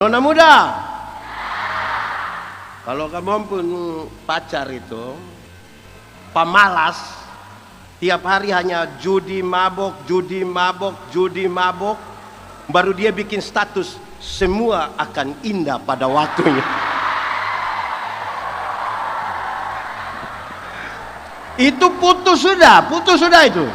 Nona muda, kalau kamu pun pacar itu pemalas, tiap hari hanya judi mabok, judi mabok, judi mabok, baru dia bikin status semua akan indah pada waktunya. Itu putus sudah itu.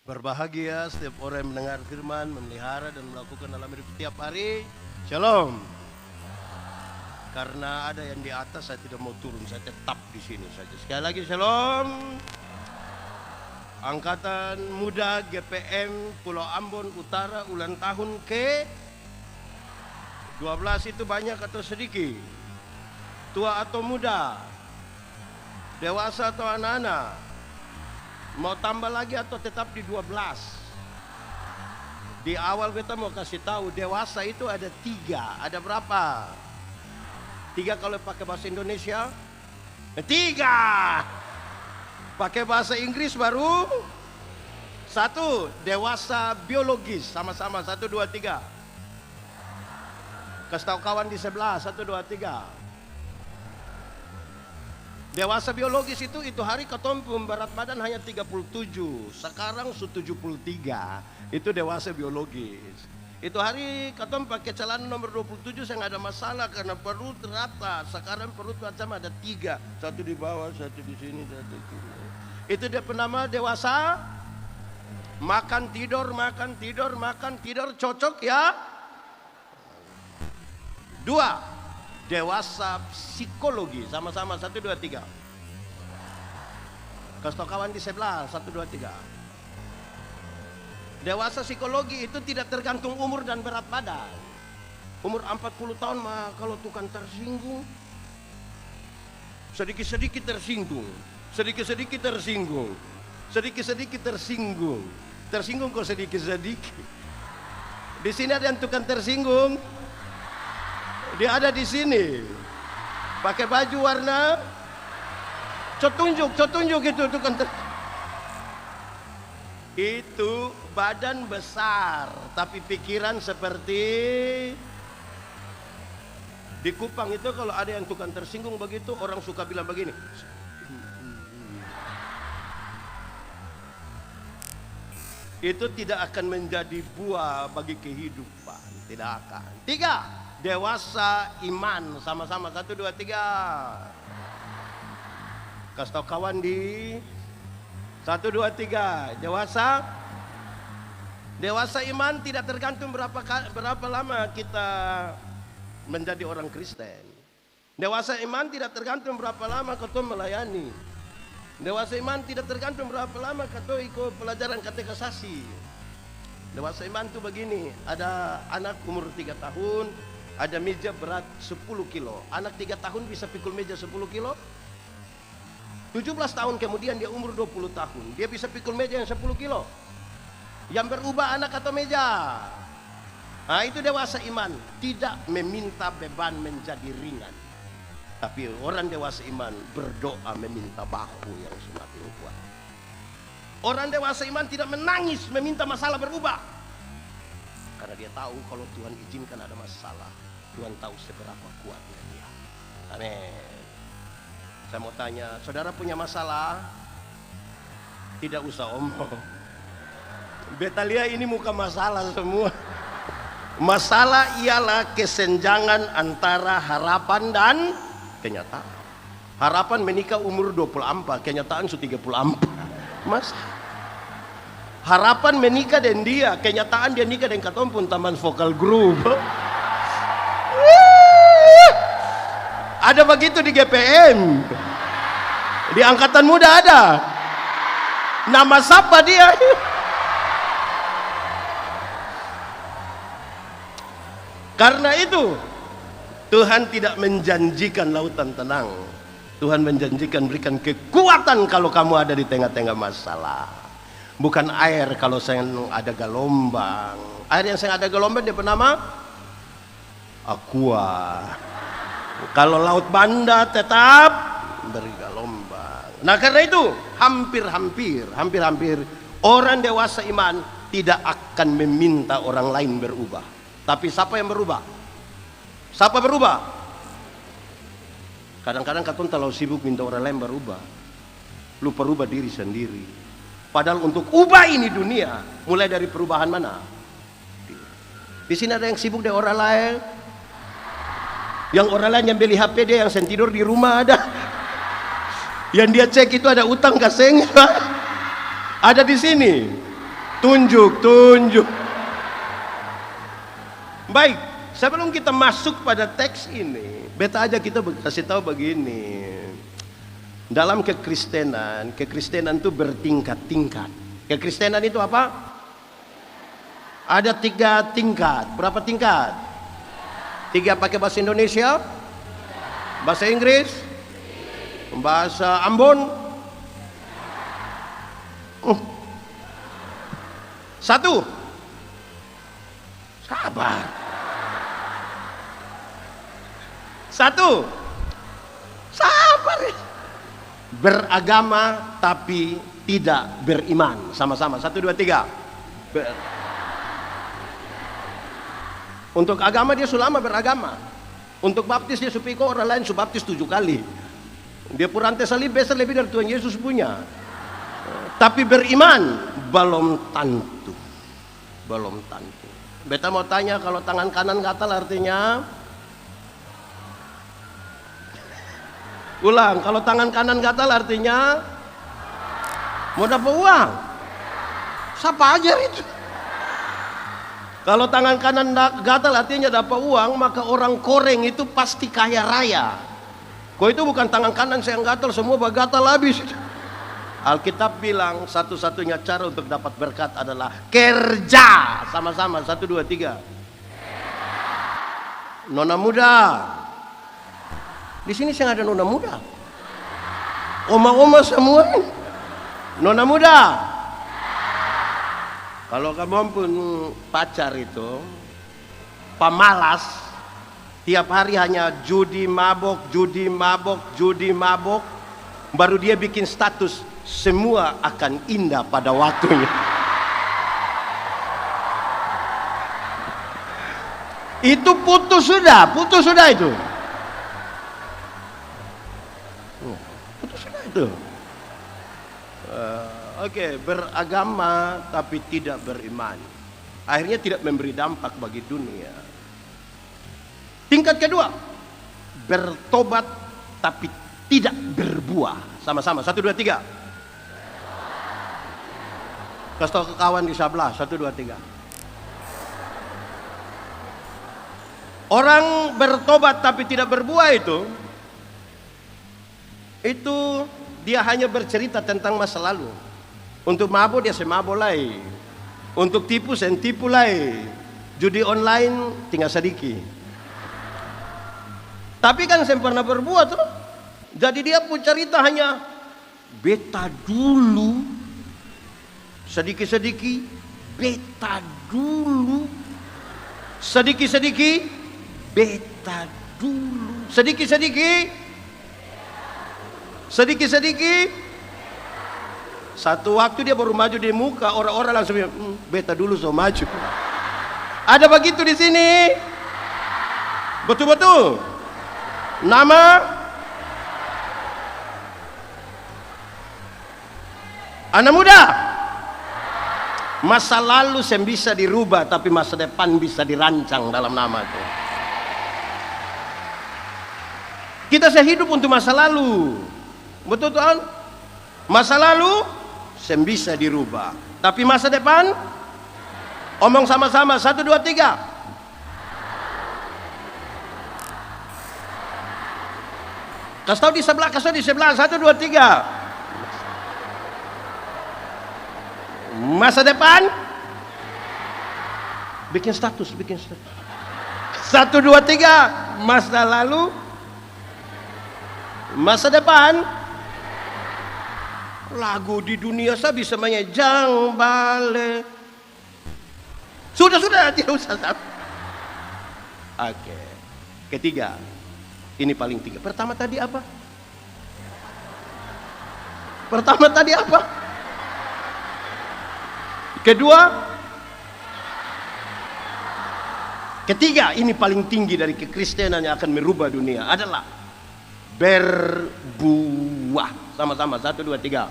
Berbahagia setiap orang yang mendengar firman, memelihara dan melakukan dalam hidup setiap hari. Shalom. Karena ada yang di atas, saya tidak mau turun, saya tetap di sini saja. Sekali lagi shalom. Angkatan Muda GPM Pulau Ambon Utara ulang tahun ke 12 itu banyak atau sedikit? Tua atau muda? Dewasa atau anak-anak? Mau tambah lagi atau tetap di 12? Di awal kita mau kasih tahu dewasa itu ada 3. Ada berapa? 3 kalau pakai bahasa Indonesia? 3. Pakai bahasa Inggris baru 1. Dewasa biologis. Sama-sama 1, 2, 3. Kasih tahu kawan di sebelah 1, 2, 3. Dewasa biologis itu hari ketompo berat badan hanya 37. Sekarang 73. Itu dewasa biologis. Itu hari ketom pakai celana nomor 27 saya nggak ada masalah karena perut rata. Sekarang perut macam ada 3, 1 di bawah, 1 di sini, 1 di sini. Itu dia penama dewasa. Makan tidur, makan tidur, makan tidur, cocok ya. 2. Dewasa psikologi. Sama-sama 1, 2, 3. Kasih tau kawan di sebelah 1, 2, 3. Dewasa psikologi itu tidak tergantung umur dan berat badan. Umur 40 tahun mah kalau tukang tersinggung, sedikit-sedikit tersinggung, sedikit-sedikit tersinggung, sedikit-sedikit tersinggung, tersinggung kok sedikit-sedikit. Di sini ada yang tukang tersinggung, dia ada di sini, pakai baju warna, tunjuk itu tukang tersinggung. Itu badan besar tapi pikiran seperti di Kupang itu kalau ada yang tukang tersinggung begitu orang suka bilang begini, itu tidak akan menjadi buah bagi kehidupan, tidak akan. 3. Dewasa iman. Sama-sama 1, 2, 3. Kasih tau kawan di 1, 2, 3. Dewasa iman tidak tergantung berapa lama kita menjadi orang Kristen. Dewasa iman tidak tergantung berapa lama kau melayani. Dewasa iman tidak tergantung berapa lama kau ikut pelajaran katekisasi. Dewasa iman itu begini, ada anak umur 3 tahun, ada meja berat 10 kilo. Anak 3 tahun bisa pikul meja 10 kilo. 17 tahun kemudian dia umur 20 tahun. Dia bisa pikul meja yang 10 kilo. Yang berubah anak atau meja. Nah itu dewasa iman. Tidak meminta beban menjadi ringan. Tapi orang dewasa iman berdoa meminta bahu yang semakin kuat. Orang dewasa iman tidak menangis meminta masalah berubah. Karena dia tahu kalau Tuhan izinkan ada masalah, Tuhan tahu seberapa kuatnya dia. Amin. Saya mau tanya, saudara punya masalah? Tidak usah omong. Betalia ini muka masalah semua. Masalah ialah kesenjangan antara harapan dan kenyataan. Harapan menikah umur 24, kenyataan sudah 34. Mas, harapan menikah dan dia, kenyataan dia nikah dengan katompun taman vokal group. Ada begitu di GPM. Di angkatan muda ada. Nama siapa dia? Karena itu Tuhan tidak menjanjikan lautan tenang. Tuhan menjanjikan berikan kekuatan kalau kamu ada di tengah-tengah masalah. Bukan air kalau saya ada gelombang. Air yang sangat ada gelombang dia bernama aqua. Kalau laut Banda tetap bergelombang. Nah karena itu hampir orang dewasa iman tidak akan meminta orang lain berubah. Tapi siapa yang berubah? Siapa berubah? Kadang-kadang katong terlalu sibuk minta orang lain berubah, lupa rubah diri sendiri. Padahal untuk ubah ini dunia, mulai dari perubahan mana? Di sini ada yang sibuk dengan orang lain, yang orang lain yang beli HP dia, yang sen tidur di rumah ada, yang dia cek itu ada utang kaseng, ada di sini. Tunjuk. Baik, sebelum kita masuk pada teks ini, beta aja kita kasih tahu begini. Dalam kekristenan itu bertingkat-tingkat. Kekristenan itu apa? Ada 3 tingkat. Berapa tingkat? 3 pakai bahasa Indonesia, bahasa Inggris, bahasa Ambon. 1. Sabar. 1. Sabar. Beragama tapi tidak beriman. Sama-sama. 1, 2, 3. Untuk agama dia sulama beragama. Untuk baptis dia supiko orang lain subaptis 7 kali. Dia purante salib besar lebih dari Tuhan Yesus punya. Tapi beriman belum tentu. Beta mau tanya, kalau tangan kanan gatal artinya? Ulang, kalau tangan kanan gatal artinya? Mau dapat uang? Siapa aja itu? Kalau tangan kanan gatal artinya dapat uang, maka orang koreng itu pasti kaya raya. Kok itu bukan tangan kanan saya yang gatal, semua gatal habis. Alkitab bilang satu-satunya cara untuk dapat berkat adalah kerja. Sama-sama, 1, 2, 3. Nona muda. Di sini saya ada nona muda. Oma-oma semua. Nona muda. Kalau kamu pun pacar itu pemalas, tiap hari hanya judi mabok, baru dia bikin status, semua akan indah pada waktunya. Itu putus sudah itu. Putus sudah itu. Oke, beragama tapi tidak beriman. Akhirnya tidak memberi dampak bagi dunia. Tingkat kedua, bertobat tapi tidak berbuah. Sama-sama, 1, 2, 3. Kasih tahu ke kawan di sebelah, 1, 2, 3. Orang bertobat tapi tidak berbuah itu dia hanya bercerita tentang masa lalu. Untuk mabuk dia semabuk lagi. Untuk tipu sen tipu lagi. Judi online tinggal sedikit. Tapi kan saya pernah berbuat tuh. Jadi dia pun cerita hanya beta dulu. Sedikit-sedikit beta dulu. Sedikit-sedikit beta dulu. Sedikit-sedikit. Satu waktu dia baru maju di muka, orang-orang langsung bilang, beta dulu so maju. Ada begitu di sini. Betul-betul. Nama anak muda. Masa lalu yang bisa dirubah, tapi masa depan bisa dirancang dalam nama itu. Kita sehidup untuk masa lalu. Betul Tuhan? Masa lalu yang bisa dirubah, tapi masa depan, omong sama-sama, 1, 2, 3. Kasih tahu di sebelah, 1, 2, 3. Masa depan, bikin status. 1, 2, 3. Masa lalu, masa depan. Lagu di dunia saya bisa menjang balik Sudah, tidak usah. Oke. Ketiga, ini paling tiga. Pertama tadi apa? Kedua, ketiga, ini paling tinggi dari kekristenan yang akan merubah dunia adalah berbuah. Sama-sama, 1, 2, 3.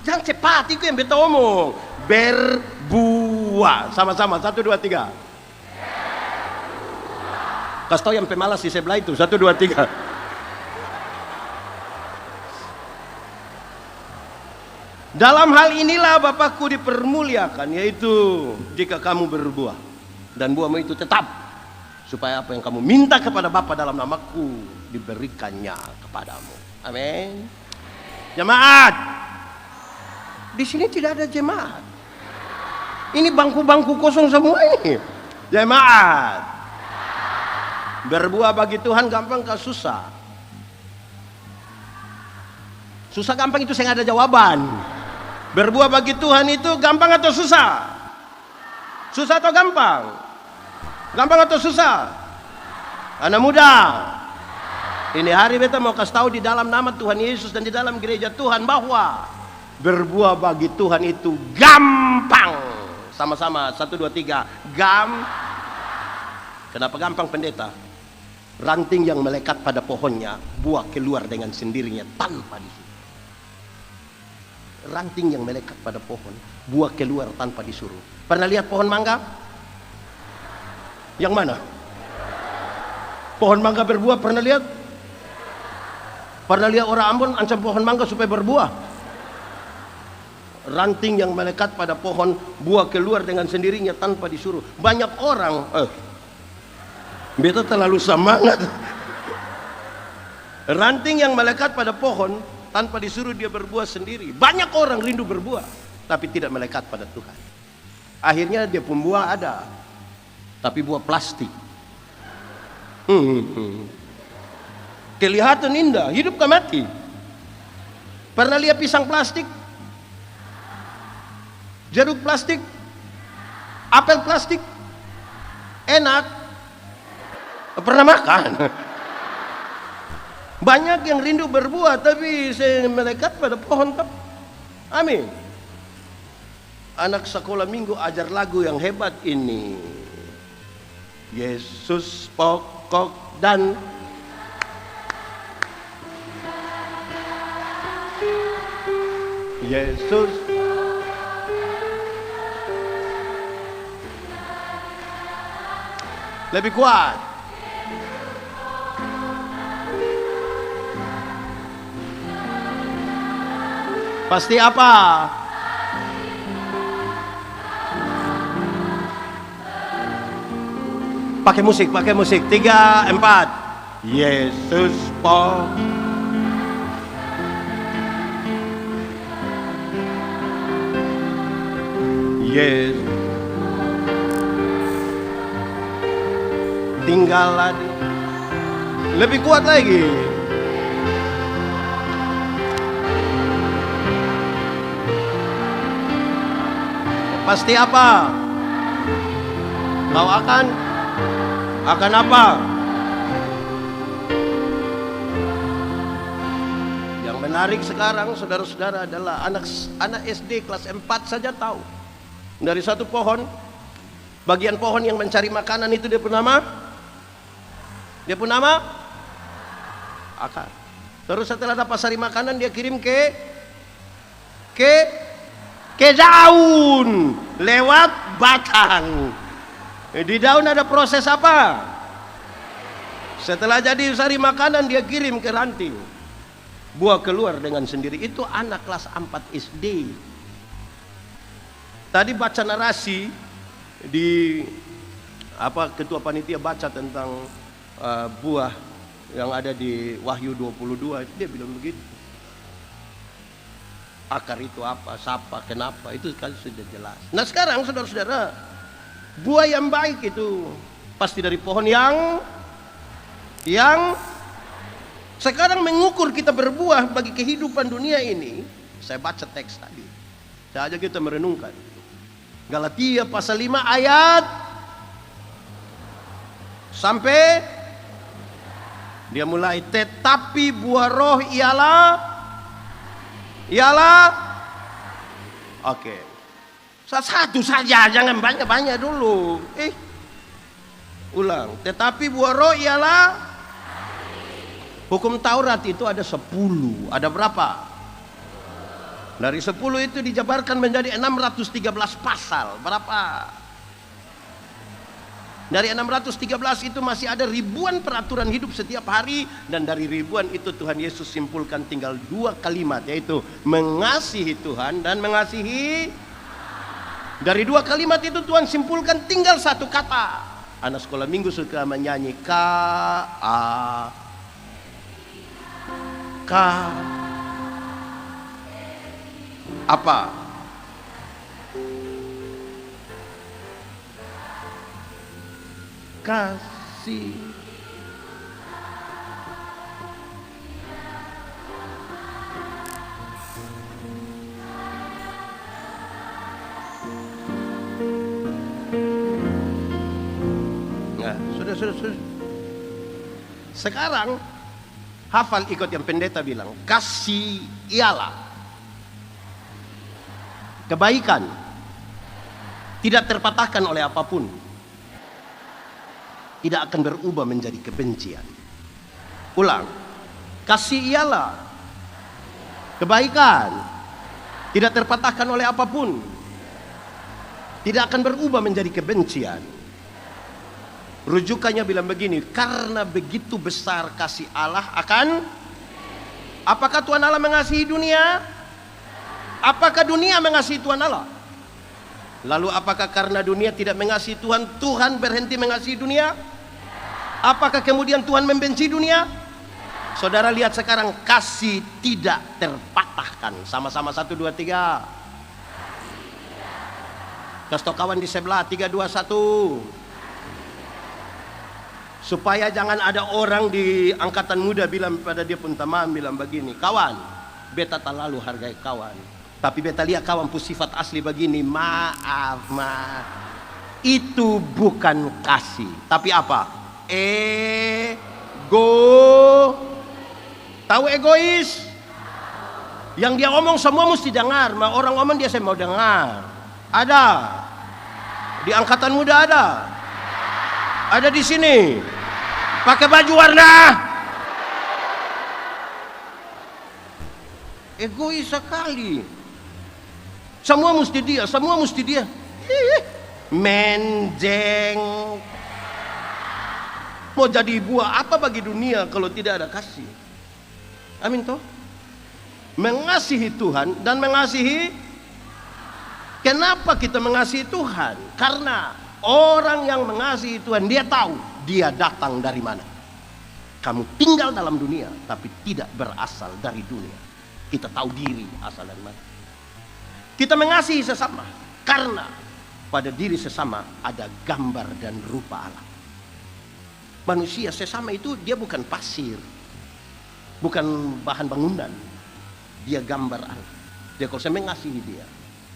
Jangan cepat, itu yang beta omong. Berbuah. Sama-sama, 1, 2, 3. Kasih tahu yang pemalas di sebelah itu, 1, 2, 3. Dalam hal inilah Bapakku dipermuliakan, yaitu jika kamu berbuah dan buahmu itu tetap, supaya apa yang kamu minta kepada Bapa dalam namaku diberikannya kepadamu. Amin. Jemaat, di sini tidak ada jemaat. Ini bangku-bangku kosong semua ini. Jemaat, berbuah bagi Tuhan gampang kah susah? Susah gampang itu saya nggak ada jawaban. Berbuah bagi Tuhan itu gampang atau susah? Susah atau gampang? Gampang atau susah? Anak muda, ini hari beta mau kasih tahu di dalam nama Tuhan Yesus dan di dalam gereja Tuhan bahwa berbuah bagi Tuhan itu gampang. Sama-sama, 1, 2, 3. Kenapa gampang, pendeta? Ranting yang melekat pada pohonnya, buah keluar dengan sendirinya tanpa disuruh. Ranting yang melekat pada pohon, buah keluar tanpa disuruh. Pernah lihat pohon mangga? Yang mana? Pohon mangga berbuah, pernah lihat? Pernah lihat orang Ambon ancam pohon mangga supaya berbuah? Ranting yang melekat pada pohon, buah keluar dengan sendirinya tanpa disuruh. Banyak orang, beta terlalu semangat. Ranting yang melekat pada pohon, tanpa disuruh dia berbuah sendiri. Banyak orang rindu berbuah, tapi tidak melekat pada Tuhan. Akhirnya dia pembuah ada, tapi buah plastik. Kelihatan indah, hidup ke mati. Pernah lihat pisang plastik? Jeruk plastik? Apel plastik? Enak? Pernah makan? Banyak yang rindu berbuah tapi saya melekat pada pohon tetap. Amin. Anak sekolah minggu ajar lagu yang hebat ini. Yesus pokok dan Yesus lebih kuat. Pasti apa? Pakai musik. 3, 4. Yesus pokok. Yesus tinggal lagi. Lebih kuat lagi. Pasti apa? Kau akan apa? Yang menarik sekarang saudara-saudara adalah anak SD kelas 4 saja tahu. Dari satu pohon, bagian pohon yang mencari makanan itu dia pun nama akar. Terus setelah dapat sari makanan dia kirim ke daun lewat batang. Di daun ada proses apa? Setelah jadi sari makanan dia kirim ke ranting. Buah keluar dengan sendiri. Itu anak kelas 4 SD. Tadi baca narasi di ketua panitia baca tentang buah yang ada di Wahyu 22, dia bilang begitu. Akar itu apa, siapa, kenapa, itu kan sudah jelas. Nah sekarang saudara-saudara, buah yang baik itu pasti dari pohon yang sekarang mengukur kita berbuah bagi kehidupan dunia ini. Saya baca teks tadi, saya ajak kita merenungkan. Galatia pasal 5 ayat sampai dia mulai, tetapi buah roh ialah oke. Satu saja, jangan banyak-banyak dulu. Ulang. Tetapi buah roh ialah, hukum Taurat itu ada 10. Ada berapa? Dari 10 itu dijabarkan menjadi 613 pasal. Berapa? Dari 613 itu masih ada ribuan peraturan hidup setiap hari. Dan dari ribuan itu Tuhan Yesus simpulkan tinggal 2 kalimat, yaitu mengasihi Tuhan dan mengasihi. Dari 2 kalimat itu Tuhan simpulkan tinggal 1 kata. Anak sekolah minggu suka menyanyi K apa? Kasih. Nah, sudah. Sekarang hafal, ikut yang pendeta bilang. Kasih ialah kebaikan, tidak terpatahkan oleh apapun, tidak akan berubah menjadi kebencian. Ulang. Kasih ialah kebaikan, tidak terpatahkan oleh apapun, tidak akan berubah menjadi kebencian. Rujukannya bilang begini, karena begitu besar kasih Allah akan, apakah Tuhan Allah mengasihi dunia? Apakah dunia mengasihi Tuhan Allah? Lalu apakah karena dunia tidak mengasihi Tuhan, Tuhan berhenti mengasihi dunia? Apakah kemudian Tuhan membenci dunia? Saudara lihat sekarang, kasih tidak terpatahkan. Sama-sama 1, 2, 3. Kasih tau kawan di sebelah, 3, 2, 1. Supaya jangan ada orang di angkatan muda bilang pada dia pun teman, bilang begini, kawan, beta terlalu hargai kawan, tapi beta lihat kawan pun sifat asli begini, maaf. Itu bukan kasih, tapi apa? Tahu egois? Yang dia omong semua mesti dengar, orang omong dia saya mau dengar. Ada di angkatan muda, ada di sini. Pakai baju warna egois sekali. Semua mesti dia. Menjeng. Mau jadi buah apa bagi dunia kalau tidak ada kasih? Amin toh? Mengasihi Tuhan dan mengasihi. Kenapa kita mengasihi Tuhan? Karena orang yang mengasihi Tuhan, dia tahu dia datang dari mana. Kamu tinggal dalam dunia, tapi tidak berasal dari dunia. Kita tahu diri asal dari mana. Kita mengasihi sesama karena pada diri sesama ada gambar dan rupa Allah. Manusia sesama itu dia bukan pasir, bukan bahan bangunan. Dia gambar Allah. Dia kalau saya mengasihi dia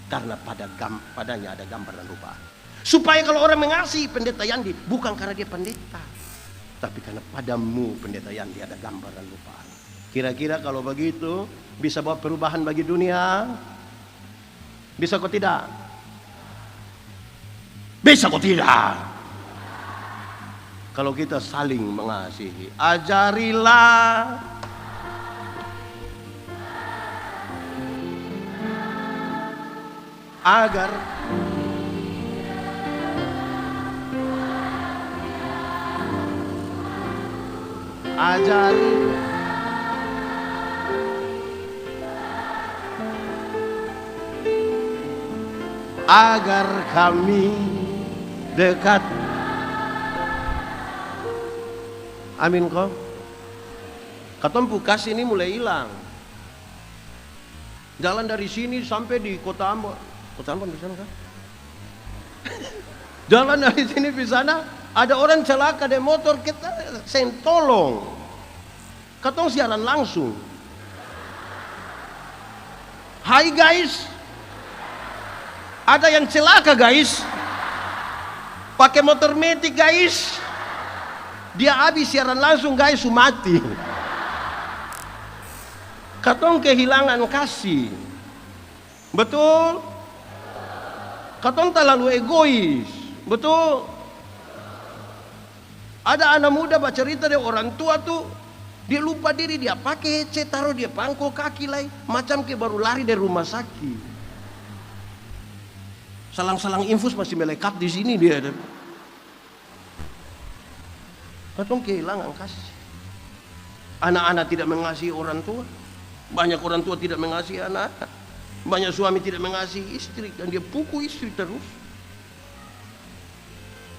karena padanya ada gambar dan rupa Allah. Supaya kalau orang mengasihi pendeta Yandi, bukan karena dia pendeta, tapi karena padamu pendeta Yandi ada gambar dan rupa Allah. Kira-kira kalau begitu bisa bawa perubahan bagi dunia? Bisa kok tidak? Bisa kok tidak? Kalau kita saling mengasihi, ajarilah agar agar kami dekat. Amin kok. Katompu kasih ini mulai hilang. Jalan dari sini sampai di Kota Ambon. Kota Ambon di sana kan? Jalan dari sini di sana, ada orang celaka di motor, kita tolong. Katong siaran langsung. Hai guys, Ada yang celaka guys, pakai motor metik guys, dia habis siaran langsung guys, mati. Katong kehilangan kasih, betul? Katong terlalu egois, betul? Ada anak muda bercerita deh, orang tua tuh dia lupa diri, dia pakai headset, taruh dia pangkul kaki lagi, macam kayak baru lari dari rumah sakit. Salang-salang infus masih melekat di sini dia. Katong kehilangan kasih. Anak-anak tidak mengasihi orang tua. Banyak orang tua tidak mengasihi anak. Banyak suami tidak mengasihi istri dan dia pukul istri terus.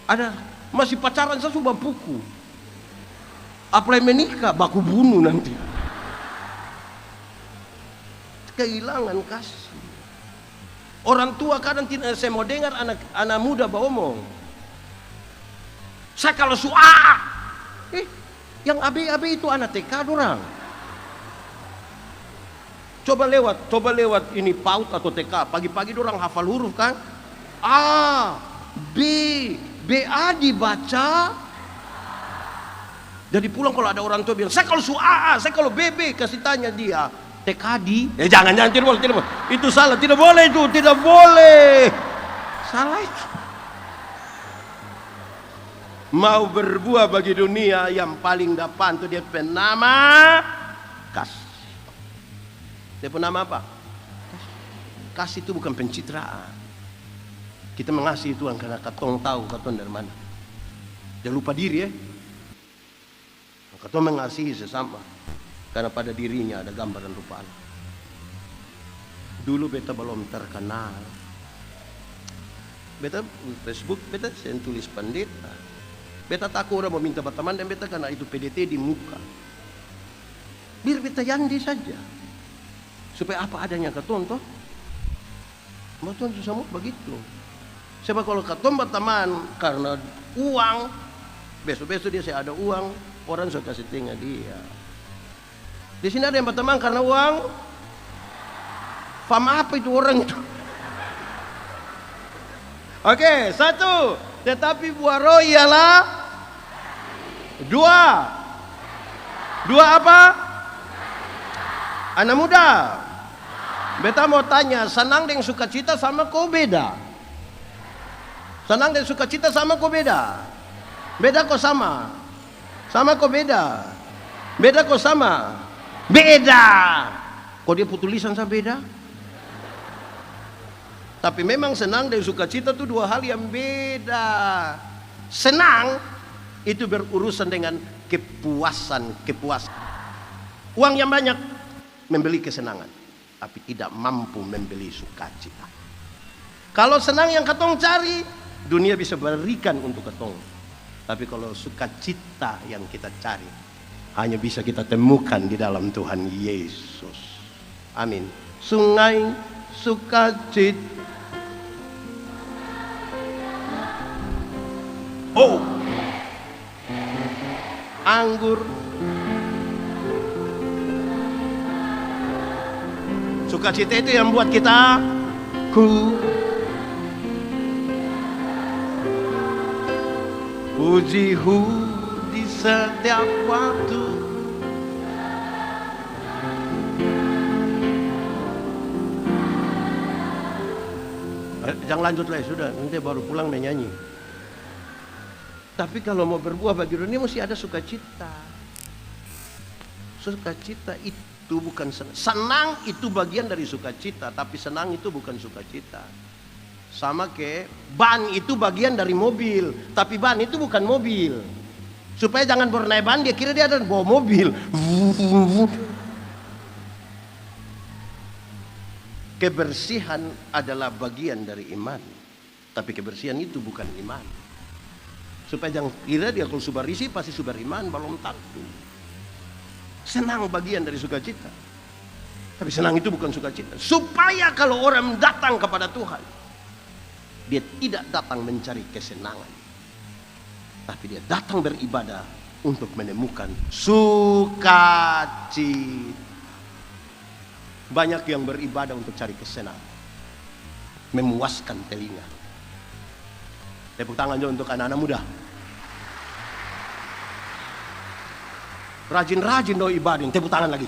Ada masih pacaran saya sudah pukul. Apalagi menikah baku bunuh nanti. Kehilangan kasih. Orang tua kadang tidak, saya mau dengar anak muda ngomong. Saya kalau yang AB itu anak TK orang. Coba lewat ini PAUD atau TK, pagi-pagi orang hafal huruf kan? A, B, BA dibaca. Jadi pulang kalau ada orang tua bilang, saya kalau saya kalau BB, kasih tanya dia, TK di? Jangan, tidak boleh. Itu salah, tidak boleh itu, tidak boleh. Salah itu. Mau berbuah bagi dunia, yang paling depan itu dia penama kasih. Dia penama apa? Kasih itu bukan pencitraan. Kita mengasihi Tuhan karena katong tahu katong dari mana. Jangan lupa diri ya. Katong mengasihi sesama karena pada dirinya ada gambar dan rupa Allah. Dulu beta belum terkenal. Beta Facebook, beta saya tulis pendeta. Beta takut orang mau minta berteman dan beta karena itu PDT di muka. Biar beta yandi saja. Supaya apa adanya katong toh. Betul semua begitu. Sebab kalau katong berteman karena uang, besok-besok dia saya ada uang, orang suka kasih tengah dia. Di sini ada yang berteman karena uang. Faham apa itu orang itu? Oke, satu. Tetapi buah roh ialah dua. Dua apa? Anak muda. Beta mau tanya, senang dengan sukacita sama kau beda? Senang dengan sukacita sama kau beda? Beda kok sama? Sama kok beda? Beda kok sama? Beda. Kok dia putulisan sama beda? Tapi memang senang dan sukacita itu dua hal yang beda. Senang itu berurusan dengan kepuasan. Uang yang banyak membeli kesenangan, tapi tidak mampu membeli sukacita. Kalau senang yang katong cari, dunia bisa berikan untuk katong. Tapi kalau sukacita yang kita cari, hanya bisa kita temukan di dalam Tuhan Yesus. Amin. Sungai sukacita. Oh, anggur sukacita itu yang buat kita puji di setiap waktu. Jangan lanjut lah, sudah nanti baru pulang menyanyi. Tapi kalau mau berbuah bagi dunia mesti ada sukacita. Sukacita itu bukan senang. Senang itu bagian dari sukacita, tapi senang itu bukan sukacita. Sama kayak ban itu bagian dari mobil, tapi ban itu bukan mobil. Supaya jangan bernaik ban, dia kira dia ada bawa mobil. Kebersihan adalah bagian dari iman, tapi kebersihan itu bukan iman. Supaya jangan kira dia kalau sudah risih pasti sudah iman, belum tentu. Senang bagian dari sukacita, tapi senang itu bukan sukacita. Supaya kalau orang datang kepada Tuhan, dia tidak datang mencari kesenangan, tapi dia datang beribadah untuk menemukan sukacita. Banyak yang beribadah untuk cari kesenangan. memuaskan telinga. Tepuk tangan juga untuk anak-anak muda. Rajin-rajin doi ibadah, tepuk tangan lagi.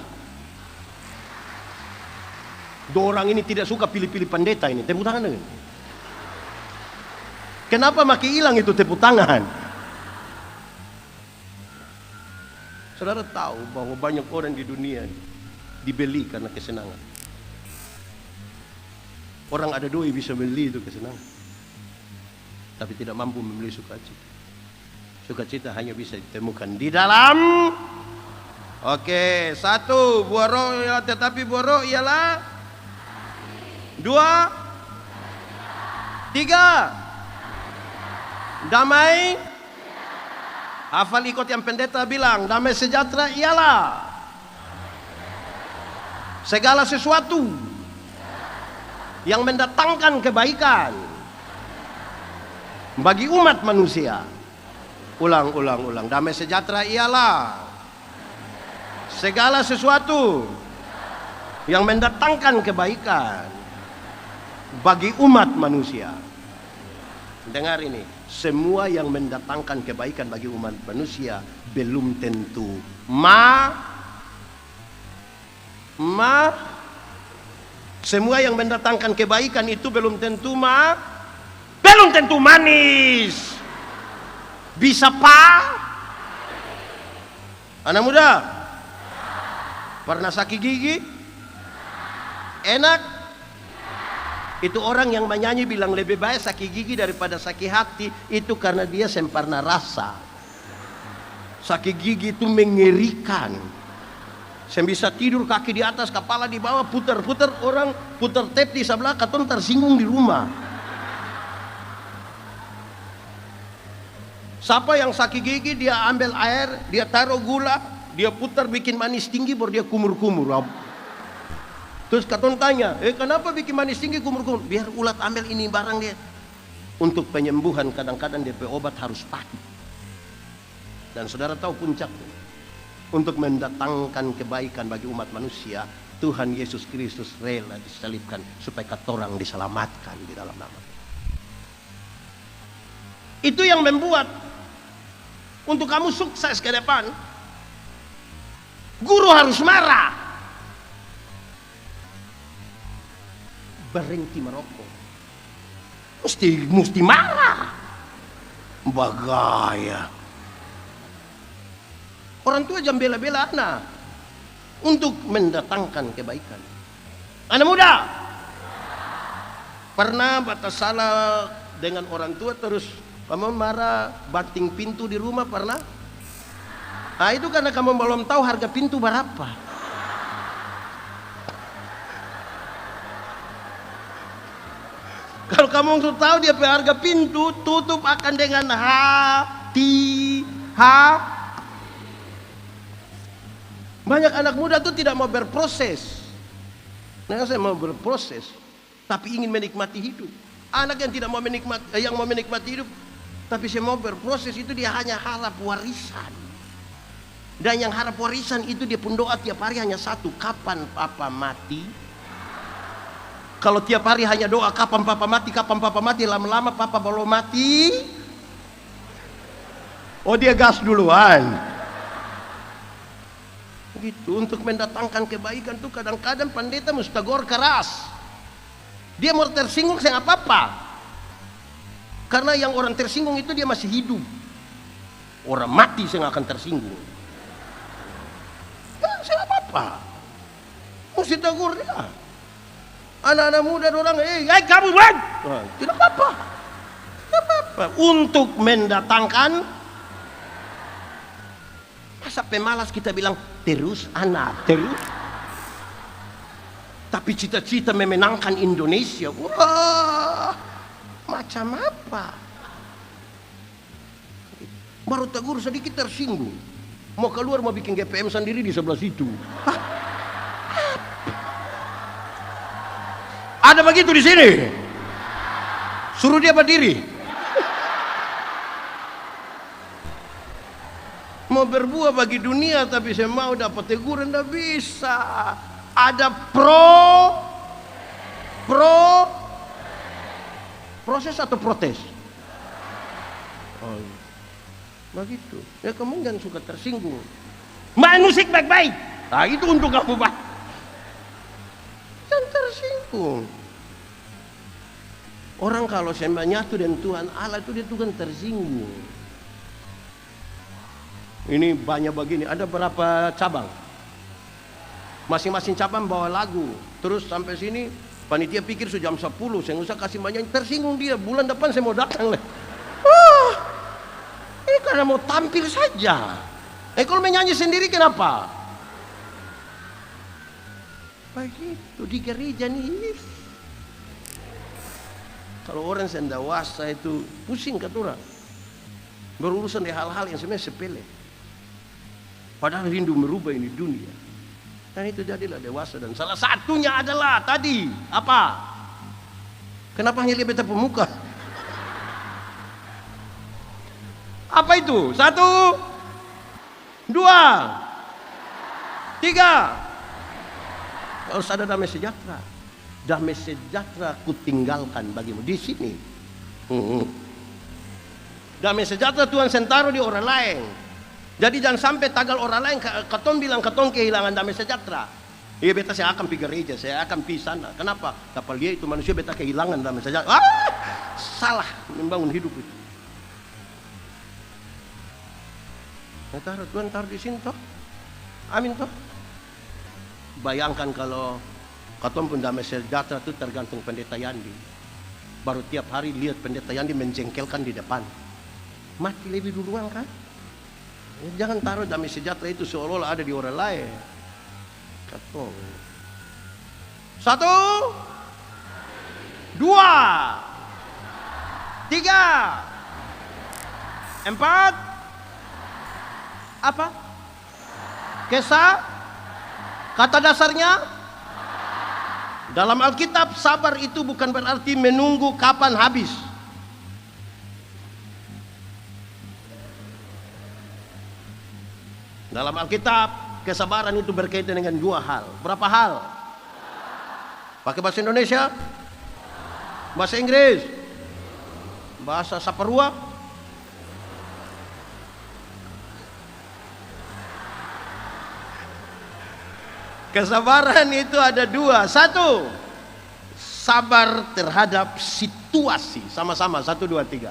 Dorang ini tidak suka pilih-pilih pendeta ini, tepuk tangan lagi. Kenapa makin hilang itu tepuk tangan? Saudara tahu bahwa banyak orang di dunia dibeli karena kesenangan. Orang ada duit bisa beli itu kesenangan, tapi tidak mampu membeli sukacita. Sukacita hanya bisa ditemukan di dalam. Oke, satu, buah roh ya, tetapi buah roh ialah dua, tiga, damai. Hafal ikut yang pendeta bilang, damai sejahtera ialah segala sesuatu yang mendatangkan kebaikan bagi umat manusia. Ulang. Damai sejahtera ialah segala sesuatu yang mendatangkan kebaikan bagi umat manusia. Dengar ini, semua yang mendatangkan kebaikan bagi umat manusia belum tentu semua yang mendatangkan kebaikan itu belum tentu manis. Bisa anak muda pernah sakit gigi? Enak? Itu orang yang menyanyi bilang lebih baik sakit gigi daripada sakit hati. Itu karena dia sempurna rasa. Sakit gigi itu mengerikan. Saya bisa tidur kaki di atas, kepala di bawah, putar-putar, orang putar tape di sebelah, katong tersinggung di rumah. Siapa yang sakit gigi, dia ambil air, dia taruh gula, dia putar bikin manis tinggi, baru dia kumur-kumur. Terus katong tanya, kenapa bikin manis tinggi kumur-kumur? Biar ulat ambil ini barang dia. Untuk penyembuhan kadang-kadang DP obat harus pahit. Dan saudara tahu puncaknya. Untuk mendatangkan kebaikan bagi umat manusia, Tuhan Yesus Kristus rela disalibkan supaya katorang diselamatkan di dalam nama. Itu yang membuat untuk kamu sukses ke depan, guru harus marah. Berhenti merokok. Mesti marah. Bagaya. Orang tua jangan bela-bela anak untuk mendatangkan kebaikan. Anak muda, pernah batas salah dengan orang tua terus kamu marah banting pintu di rumah pernah? Nah itu karena kamu belum tahu harga pintu berapa. Kalau kamu sudah tahu dia harga pintu, tutup akan dengan hati. Banyak anak muda itu tidak mau berproses. Nah, saya mau berproses, tapi ingin menikmati hidup. Anak yang tidak mau menikmati, yang mau menikmati hidup, tapi saya mau berproses, itu dia hanya harap warisan. Dan yang harap warisan itu dia pun doa tiap hari hanya satu, kapan papa mati? Kalau tiap hari hanya doa kapan papa mati, lama-lama papa belum mati. Oh dia gas duluan. Begitu, untuk mendatangkan kebaikan tuh kadang-kadang pendeta mesti tegur keras. Dia mau tersinggung saya nggak apa-apa. Karena yang orang tersinggung itu dia masih hidup. Orang mati saya nggak akan tersinggung. Ya, saya nggak apa-apa. Mesti tegur dia. Anak-anak muda orang, kamu buat. Tidak apa-apa. Tidak apa-apa. Untuk mendatangkan, masa pemalas kita bilang terus anak, terus. Tapi cita-cita memenangkan Indonesia, wah, macam apa? Baru tegur sedikit tersinggung. Mau keluar mau bikin GPM sendiri di sebelah situ. Hah? Ada begitu di sini. Suruh dia berdiri. Mau berbuah bagi dunia tapi saya mau dapat teguran, tidak bisa. Ada pro proses atau protes? Oh, begitu. Ya kamu jangan suka tersinggung. Main musik baik-baik. Nah itu untuk kamu Pak. Jangan tersinggung. Orang kalau sembah nyatu dengan Tuhan Allah itu dia Tuhan tersinggung. Ini banyak begini. Ada berapa cabang? Masing-masing cabang bawa lagu. Terus sampai sini panitia pikir sudah jam 10. Saya nggak usah kasih banyak. Tersinggung dia. Bulan depan saya mau datang. Ini karena mau tampil saja. Kalau menyanyi sendiri kenapa? Begitu di gereja nih. Kalau orang yang dewasa itu pusing kata orang. Berurusan dengan hal-hal yang sebenarnya sepele. Padahal rindu merubah ini dunia. Dan itu jadilah dewasa. Dan salah satunya adalah tadi apa? Kenapa hanya beta pemuka? Apa itu? 1, 2, 3. Harus ada damai sejahtera. Damai sejahtera kutinggalkan bagimu di sini. Damai sejahtera Tuhan sentaruh di orang lain. Jadi jangan sampai tagal orang lain katong bilang katong kehilangan damai sejahtera. Iya beta saya akan pergi gereja, saya akan pergi sana. Kenapa? Kapal dia itu manusia beta kehilangan damai sejahtera. Salah membangun hidup itu. Tuhan taruh di sini toh. Amin toh. Bayangkan kalau katong pun damai sejahtera itu tergantung pendeta Yandi. Baru tiap hari lihat pendeta Yandi menjengkelkan di depan. Mati lebih duluan kan? Jangan taruh damai sejahtera itu seolah-olah ada di orang lain. Katong. 1, 2, 3, 4. Apa? Kisah? Kata dasarnya? Dalam Alkitab sabar itu bukan berarti menunggu kapan habis. Dalam Alkitab kesabaran itu berkaitan dengan 2 hal. Berapa hal? Pakai bahasa Indonesia? Bahasa Inggris? Bahasa Saparua? Kesabaran itu ada 2. 1, sabar terhadap situasi. Sama-sama 1, 2, 3.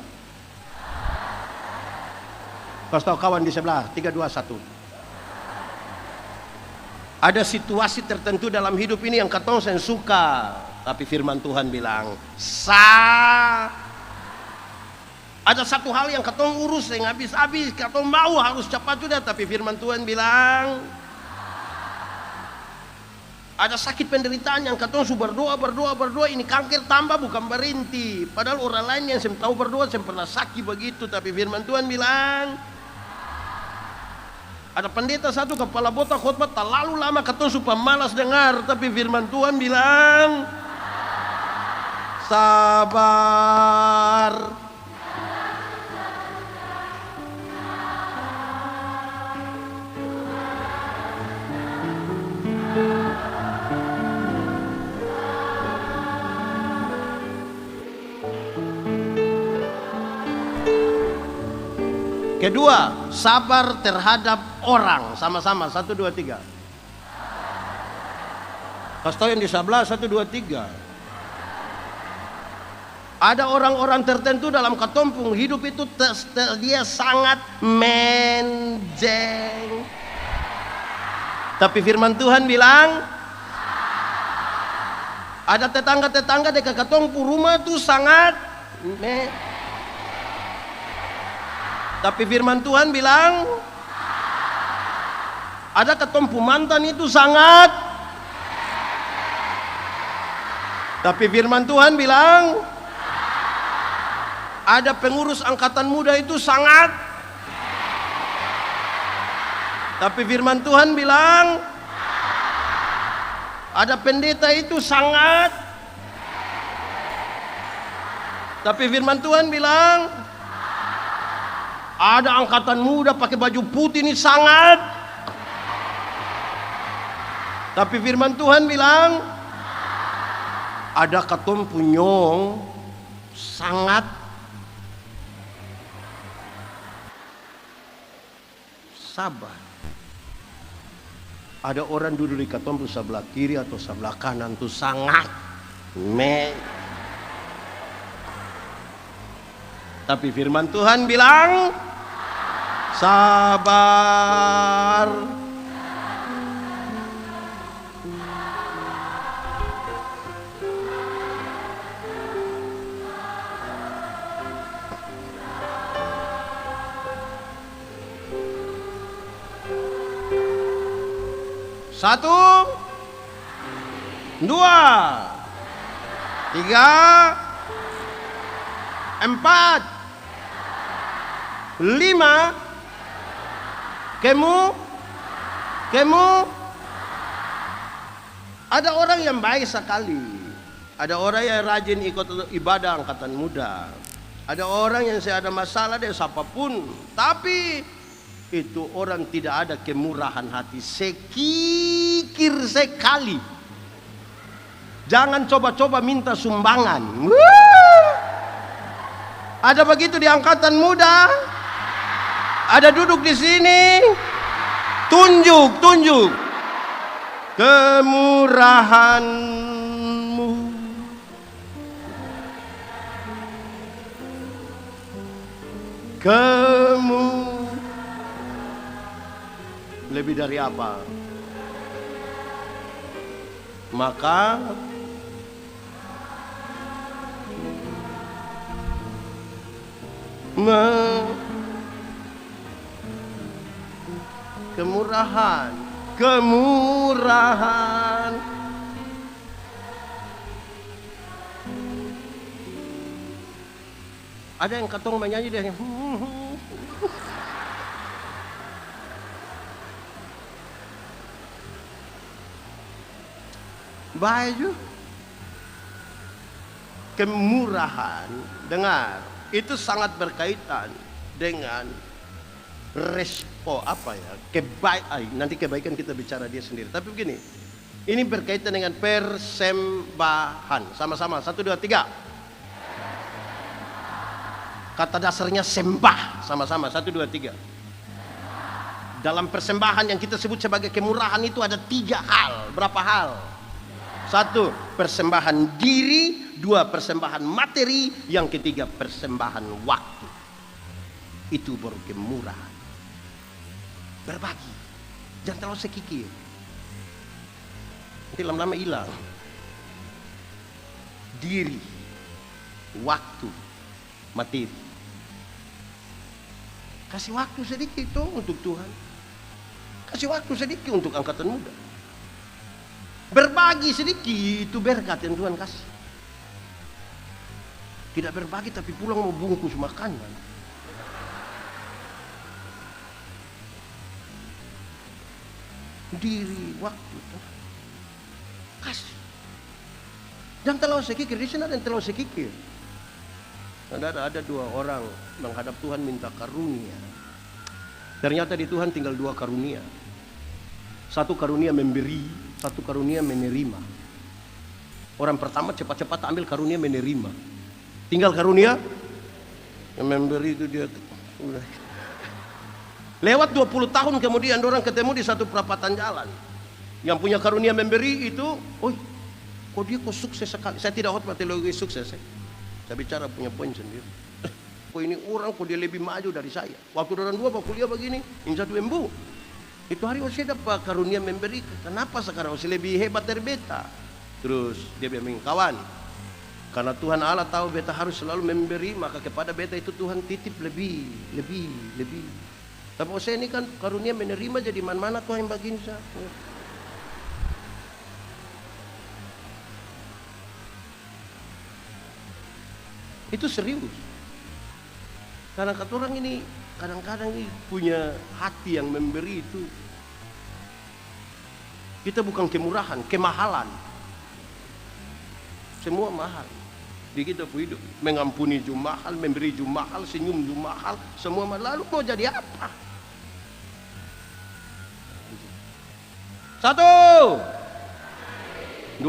Kasih tahu kawan di sebelah. 3, 2, 1. Ada situasi tertentu dalam hidup ini yang katong sen suka, tapi firman Tuhan bilang ada satu hal yang katong urus yang habis-habis, katong mau harus cepat sudah, tapi firman Tuhan bilang ada sakit penderitaan yang katong su berdoa, ini kanker tambah bukan berhenti. Padahal orang lain yang saya tahu berdoa saya pernah sakit begitu, tapi firman Tuhan bilang ada pendeta satu kepala botak khotbah terlalu lama katong supaya malas dengar, tapi firman Tuhan bilang sabar. Kedua, sabar terhadap orang. Sama-sama 1, 2, 3. Kasih tahu yang di sebelah 1, 2, 3. Ada orang-orang tertentu dalam ketompung hidup itu dia sangat menjeng. Tapi firman Tuhan bilang ada tetangga-tetangga dekat ketompung rumah itu sangat tapi firman Tuhan bilang ada ketompu mantan itu sangat. Tapi firman Tuhan bilang ada pengurus angkatan muda itu sangat. Tapi firman Tuhan bilang ada pendeta itu sangat. Tapi firman Tuhan bilang ada angkatan muda pakai baju putih ini sangat. Tapi firman Tuhan bilang ada ketompu nyong sangat sabar. Ada orang duduk di katong tuh sebelah kiri atau sebelah kanan tuh sangat tapi firman Tuhan bilang sabar. Satu, dua, tiga, empat, lima. Kemu. Ada orang yang baik sekali. Ada orang yang rajin ikut ibadah angkatan muda. Ada orang yang saya ada masalah dengan siapapun, tapi itu orang tidak ada kemurahan hati sekikir sekali. Jangan coba-coba minta sumbangan. Ada begitu di angkatan muda. Ada duduk di sini. Tunjuk kemurahanmu. Lebih dari apa? Maka kemurahan. Ada yang katong menyanyi dia baju kemurahan. Dengar, itu sangat berkaitan dengan nanti kebaikan kita bicara dia sendiri. Tapi begini, ini berkaitan dengan persembahan. Sama-sama, 1, 2, 3. Kata dasarnya sembah. Sama-sama, 1, 2, 3. Dalam persembahan yang kita sebut sebagai kemurahan itu ada 3 hal. Berapa hal? 1, persembahan diri. 2, persembahan materi. Yang ketiga, persembahan waktu. Itu baru kemurahan. Berbagi, jangan terlalu sekikir. Nanti lama-lama hilang. Diri, waktu, materi. Kasih waktu sedikit tuh untuk Tuhan. Kasih waktu sedikit untuk angkatan muda. Berbagi sedikit, itu berkat yang Tuhan kasih. Tidak berbagi tapi pulang mau bungkus makanan. Diri, waktu, kasih. Jangan terlalu sekikir. Di sini ada yang terlalu sekikir. Ada 2 orang menghadap Tuhan minta karunia. Ternyata di Tuhan tinggal 2 karunia. 1 karunia memberi, 1 karunia menerima. Orang pertama cepat-cepat ambil karunia menerima. Tinggal karunia yang memberi itu dia udah. Lewat 20 tahun kemudian orang ketemu di satu perapatan jalan. Yang punya karunia memberi itu, kok dia sukses sekali. Saya tidak khotbah teologi sukses. Saya bicara punya poin sendiri. Kok ini orang kok dia lebih maju dari saya. Waktu orang 2 kuliah begini, yang 1 embu. Itu hari saya dapat karunia memberi. Kenapa sekarang saya lebih hebat dari beta? Terus dia bilang, kawan, karena Tuhan Allah tahu beta harus selalu memberi, maka kepada beta itu Tuhan titip lebih. Tapi saya ini kan karunia menerima, jadi mana-mana Tuhan yang bagiin saya. Itu serius. Karena kata orang ini kadang-kadang ini punya hati yang memberi itu. Kita bukan kemurahan, kemahalan. Semua mahal. Di kita hidup, mengampuni juga mahal, memberi juga mahal, senyum juga mahal, semua mahal. Lalu mau jadi apa? 1, 2,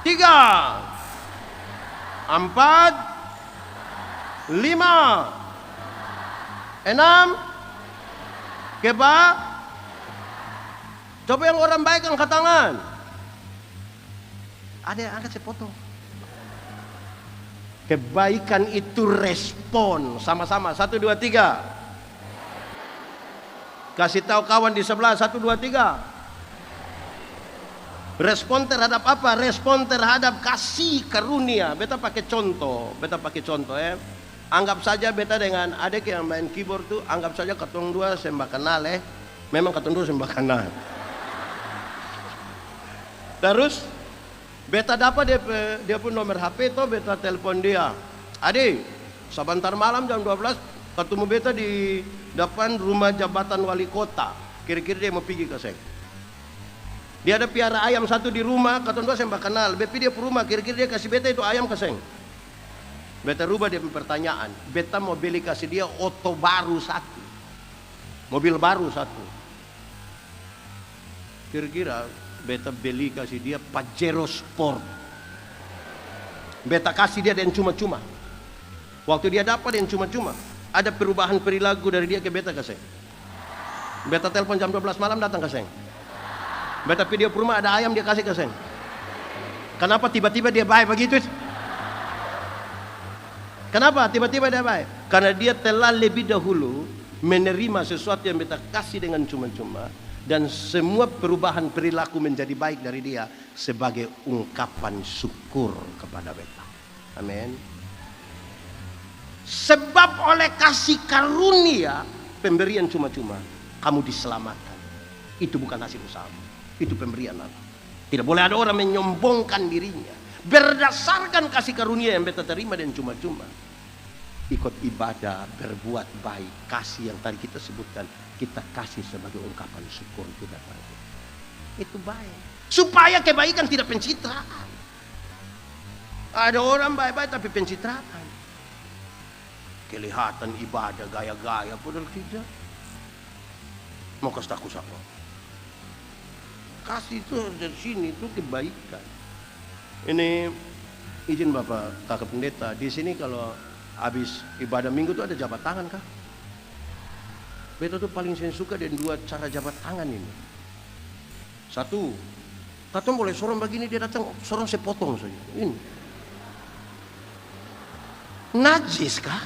3. 4, 5, 6, coba yang orang baik angkat tangan. Ada yang angkat, saya potong. Kebaikan itu respon. Sama-sama, 1, 2, 3. Kasih tahu kawan di sebelah, 1, 2, 3. Respon terhadap apa? Respon terhadap kasih karunia. Beta pakai contoh ya. Anggap saja beta dengan adik yang main keyboard tuh, anggap saja katong dua sembah kenal Memang katong dua sembah kenal. Terus beta dapat dia pun nomor HP tuh, beta telepon dia. Adik, sebentar malam jam 12 ketemu beta di depan rumah jabatan wali kota. Kira-kira dia mau pergi ke seng. Dia ada piara ayam satu di rumah, katong dua sembah kenal. Bepi dia ke rumah, kira-kira dia kasih beta itu ayam ke seng. Beta rubah dia pertanyaan. Beta mau beli kasih dia oto baru satu, mobil baru satu. Kira-kira beta beli kasih dia Pajero Sport. Beta kasih dia dan cuma-cuma. Waktu dia dapat dan cuma-cuma, ada perubahan perilaku dari dia ke beta kasih. Beta telepon jam 12 malam datang kasih. Beta video ke rumah ada ayam dia kasih kasih. Kenapa tiba-tiba dia baik begitu? Kenapa tiba-tiba dia baik? Karena dia telah lebih dahulu menerima sesuatu yang beta kasih dengan cuma-cuma, dan semua perubahan perilaku menjadi baik dari dia sebagai ungkapan syukur kepada beta. Amin. Sebab oleh kasih karunia pemberian cuma-cuma kamu diselamatkan. Itu bukan hasil usahamu, itu pemberian Allah. Tidak boleh ada orang menyombongkan dirinya. Berdasarkan kasih karunia yang beta terima dan cuma-cuma, ikut ibadah, berbuat baik, kasih yang tadi kita sebutkan, kita kasih sebagai ungkapan syukur kita pada Tuhan. Itu baik. Supaya kebaikan tidak pencitraan. Ada orang baik-baik tapi pencitraan. Kelihatan ibadah gaya-gaya, padahal tidak. Mau kasih takut siapa? Kasih itu dari sini itu kebaikan. Ini izin Bapak Kakak Pendeta, di sini kalau habis ibadah minggu itu ada jabat tangan kah? Beta tuh paling saya suka dengan dua cara jabat tangan ini. Satu, katong boleh sorong begini, dia datang sorong saya potong saja. Ini najis kah?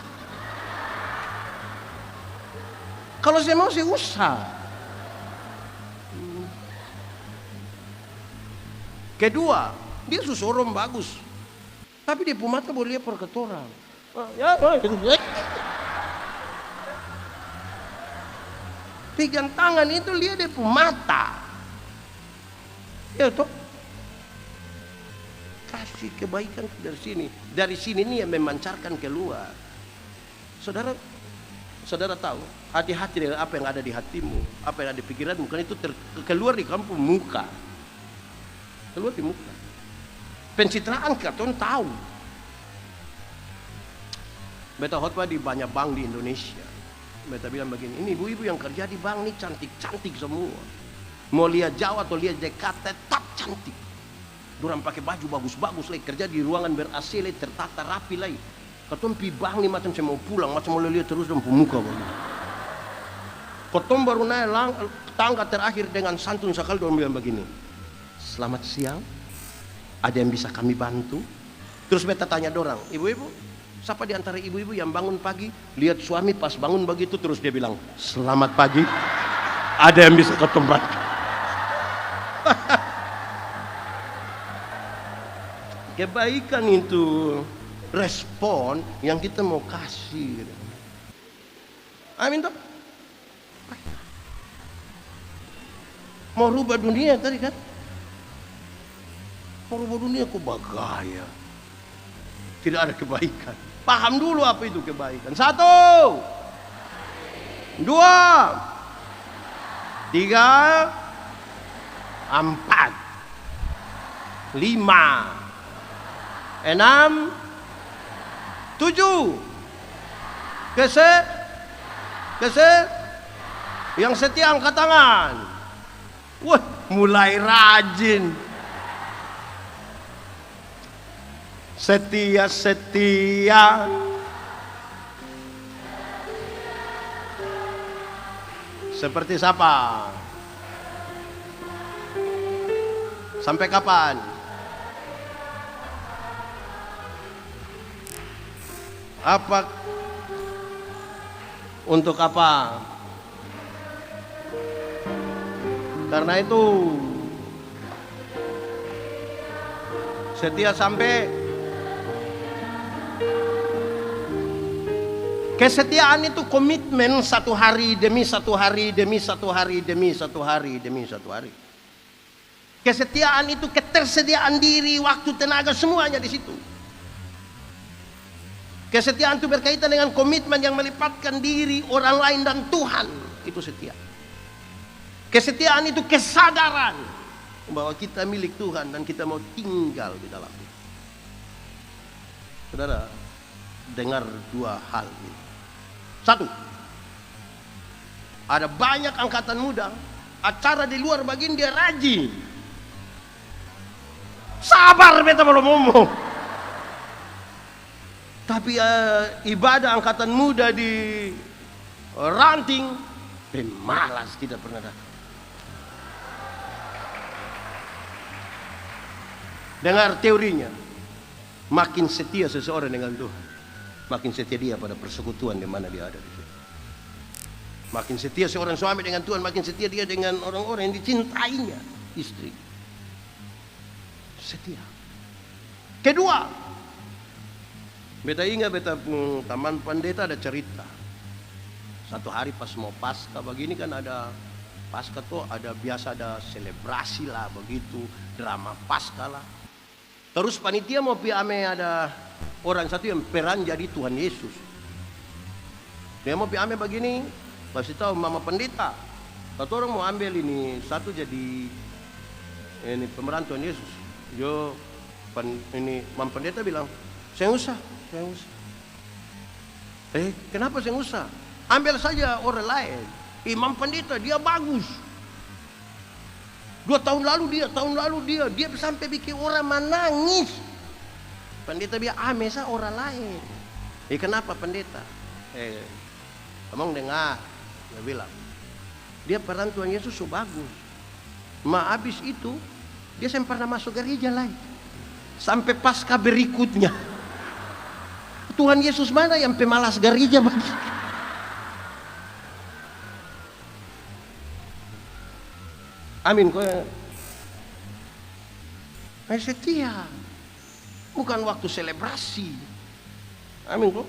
Kalau saya mau saya usah. Kedua, dia susorong bagus, tapi dia mata boleh lihat perketoran. Pegang tangan itu lihat dia mata. Ya toh. Kasih kebaikan dari sini. Dari sini nih yang memancarkan keluar. Saudara tahu, hati-hati dengan apa yang ada di hatimu, apa yang ada di pikiranmu, kan itu keluar di kampung muka. Keluar di muka. Pencitraan katong tahu. Beta khotbah di banyak bank di Indonesia. Beta bilang begini, ini ibu-ibu yang kerja di bank ini cantik-cantik semua. Mau lihat jauh atau lihat dekat tetap cantik. Durang pakai baju bagus-bagus lagi, kerja di ruangan ber-AC lagi, tertata rapi lagi. Katong pi bank nih macam saya mau pulang, macam mau lihat terus dalam pemuka begitu. Katong baru naik tangga terakhir dengan santun sekali, dorang bilang begini, selamat siang, ada yang bisa kami bantu? Terus beta tanya dorang, ibu-ibu, siapa di antara ibu-ibu yang bangun pagi lihat suami pas bangun begitu, terus dia bilang selamat pagi, ada yang bisa katong bantu? Kebaikan itu respon yang kita mau kasih. Amin toh? Mau rubah dunia tadi kan? Mau rubah dunia kok bagaya. Tidak ada kebaikan. Paham dulu apa itu kebaikan. 1, 2, 3, 4, 5, 6, 7, geser, yang setia angkat tangan. Wah, mulai rajin. Setia. Seperti siapa? Sampai kapan? Apa? Untuk apa? Karena itu setia sampai. Kesetiaan itu komitmen satu hari demi satu hari demi satu hari demi satu hari demi satu hari. Kesetiaan itu ketersediaan diri, waktu, tenaga, semuanya di situ. Kesetiaan itu berkaitan dengan komitmen yang melibatkan diri, orang lain dan Tuhan. Itu setia. Kesetiaan itu kesadaran bahwa kita milik Tuhan dan kita mau tinggal di dalamnya. Saudara, dengar dua hal ini. Satu, ada banyak angkatan muda, acara di luar bagian dia rajin. Sabar beta belum ngomong. Tapi ibadah angkatan muda di ranting, pemalas tidak pernah datang. Dengar teorinya, makin setia seseorang dengan Tuhan, makin setia dia pada persekutuan di mana dia ada di situ. Makin setia seorang suami dengan Tuhan, makin setia dia dengan orang-orang yang dicintainya, istri. Setia. Kedua, beta ingat beta taman pendeta ada cerita. Satu hari pas mau Paskah begini kan ada Paskah tuh ada biasa ada selebrasi lah begitu, drama Paskah lah. Terus panitia mau piame ada orang satu yang peran jadi Tuhan Yesus. Dia mau piame begini, pasti tahu mama pendeta. Satu orang mau ambil ini satu jadi ini pemeran Tuhan Yesus. Ini mama pendeta bilang, saya usah. Kenapa saya usah? Ambil saja orang lain. Imam pendeta dia bagus. 2 tahun lalu dia sampai bikin orang menangis. Pendeta bilang, mesa orang lain. Kenapa pendeta? Ngomong dengar, dia bilang, dia peran Tuhan Yesus so bagus. Habis itu dia sampai pernah masuk gereja lain. Sampai Paskah berikutnya. Tuhan Yesus mana yang pemalas gereja bagi? Amin. Setia. Bukan waktu selebrasi. Amin kok.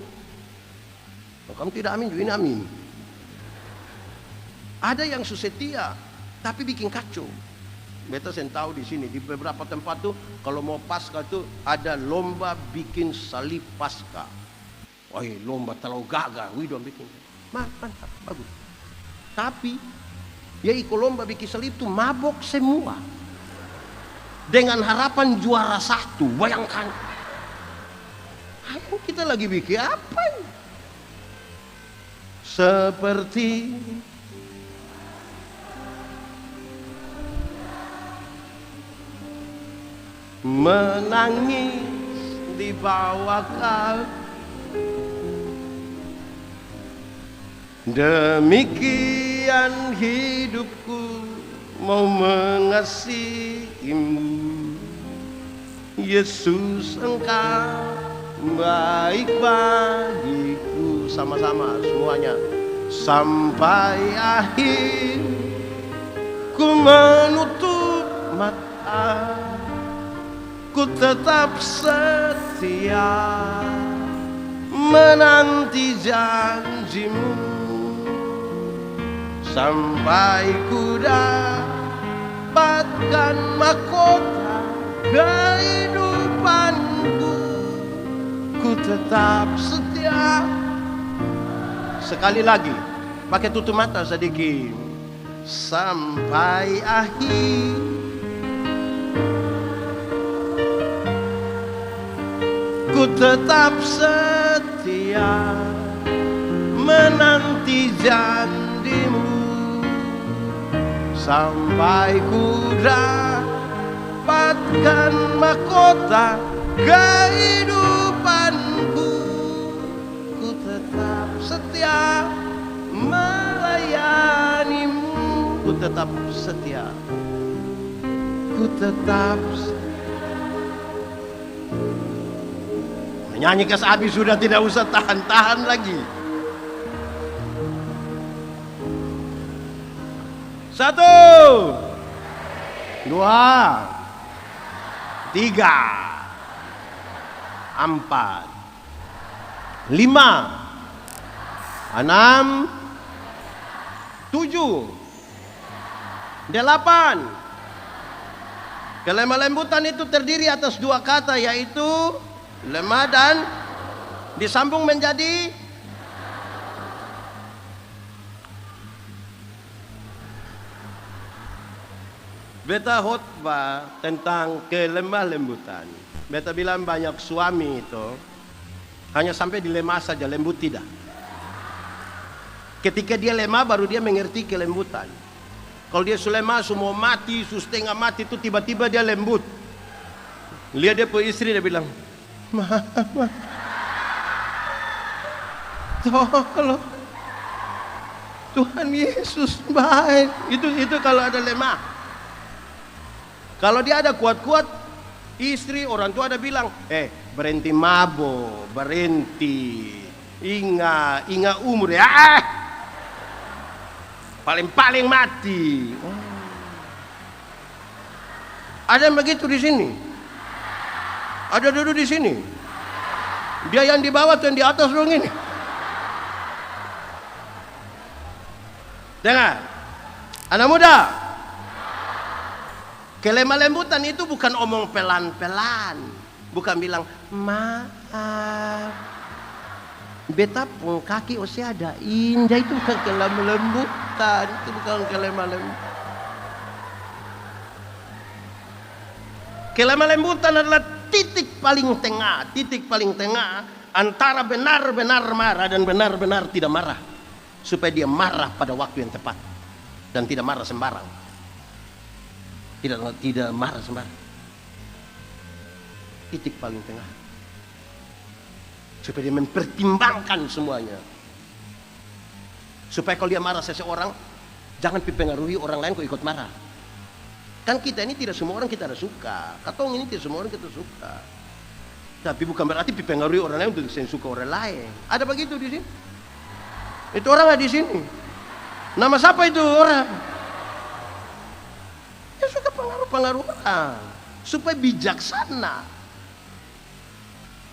Kamu tidak amin juga ini amin. Ada yang setia tapi bikin kacau. Beta sen tahu di sini di beberapa tempat tuh kalau mau Paskah tuh ada lomba bikin salib Paskah. Wah, lomba terlalu gagah, dong bikin. Mantap, bagus. Tapi ya ikut lomba bikin salib tuh mabok semua. Dengan harapan juara 1, bayangkan. Ayo kita lagi bikin apa ini? Seperti menangis di bawah kau. Demikian hidupku mau mengasihimu. Yesus engkau baik bagiku. Sama-sama semuanya. Sampai akhir ku menutup mata, ku tetap setia menanti janjimu. Sampai ku dapatkan mahkota kehidupanku, ku tetap setia. Sekali lagi, pakai tutup mata sedikit. Sampai akhir ku tetap setia menanti janjimu. Sampai ku dapatkan mahkota kehidupanku, ku tetap setia melayanimu. Ku tetap setia, ku tetap setia. Menyanyi ke Abi sudah tidak usah tahan-tahan lagi. 1, 2, 3, 4, 5, 6, 7, 8. Kelemah lembutan itu terdiri atas 2 kata, yaitu lemah dan disambung menjadi beta khotbah tentang kelemah lembutan. Beta bilang banyak suami itu hanya sampai dilemah saja, lembut tidak. Ketika dia lemah baru dia mengerti kelembutan. Kalau dia sulemah semua mati, setengah mati itu tiba-tiba dia lembut. Lihat dia punya istri, dia bilang, Mama, tolong, Tuhan Yesus baik. Itu kalau ada lemah. Kalau dia ada kuat-kuat, istri, orang tua ada bilang, berhenti mabuk, berhenti, ingat umur ya, paling mati. Ada yang begitu di sini. Ada duduk di sini. Dia yang di bawah tuh yang di atas dong ini. Dengar, anak muda. Kelemah lembutan itu bukan omong pelan-pelan. Bukan bilang, maaf, beta pun kaki osnya ada indah. Itu bukan kelemah lembutan. Itu bukan kelemah lembutan. Kelemah lembutan adalah titik paling tengah antara benar-benar marah dan benar-benar tidak marah, supaya dia marah pada waktu yang tepat dan tidak marah sembarang. Tidak marah sembarang. Titik paling tengah, supaya dia mempertimbangkan semuanya, supaya kalau dia marah seseorang jangan dipengaruhi orang lain kok ikut marah. Kan kita ini tidak semua orang kita ada suka. Katong ini tidak semua orang kita suka. Tapi bukan berarti dipengaruhi orang lain untuk saya suka orang lain. Ada begitu di sini? Itu orang ada di sini. Nama siapa itu orang? Dia suka pengaruh orang supaya bijaksana.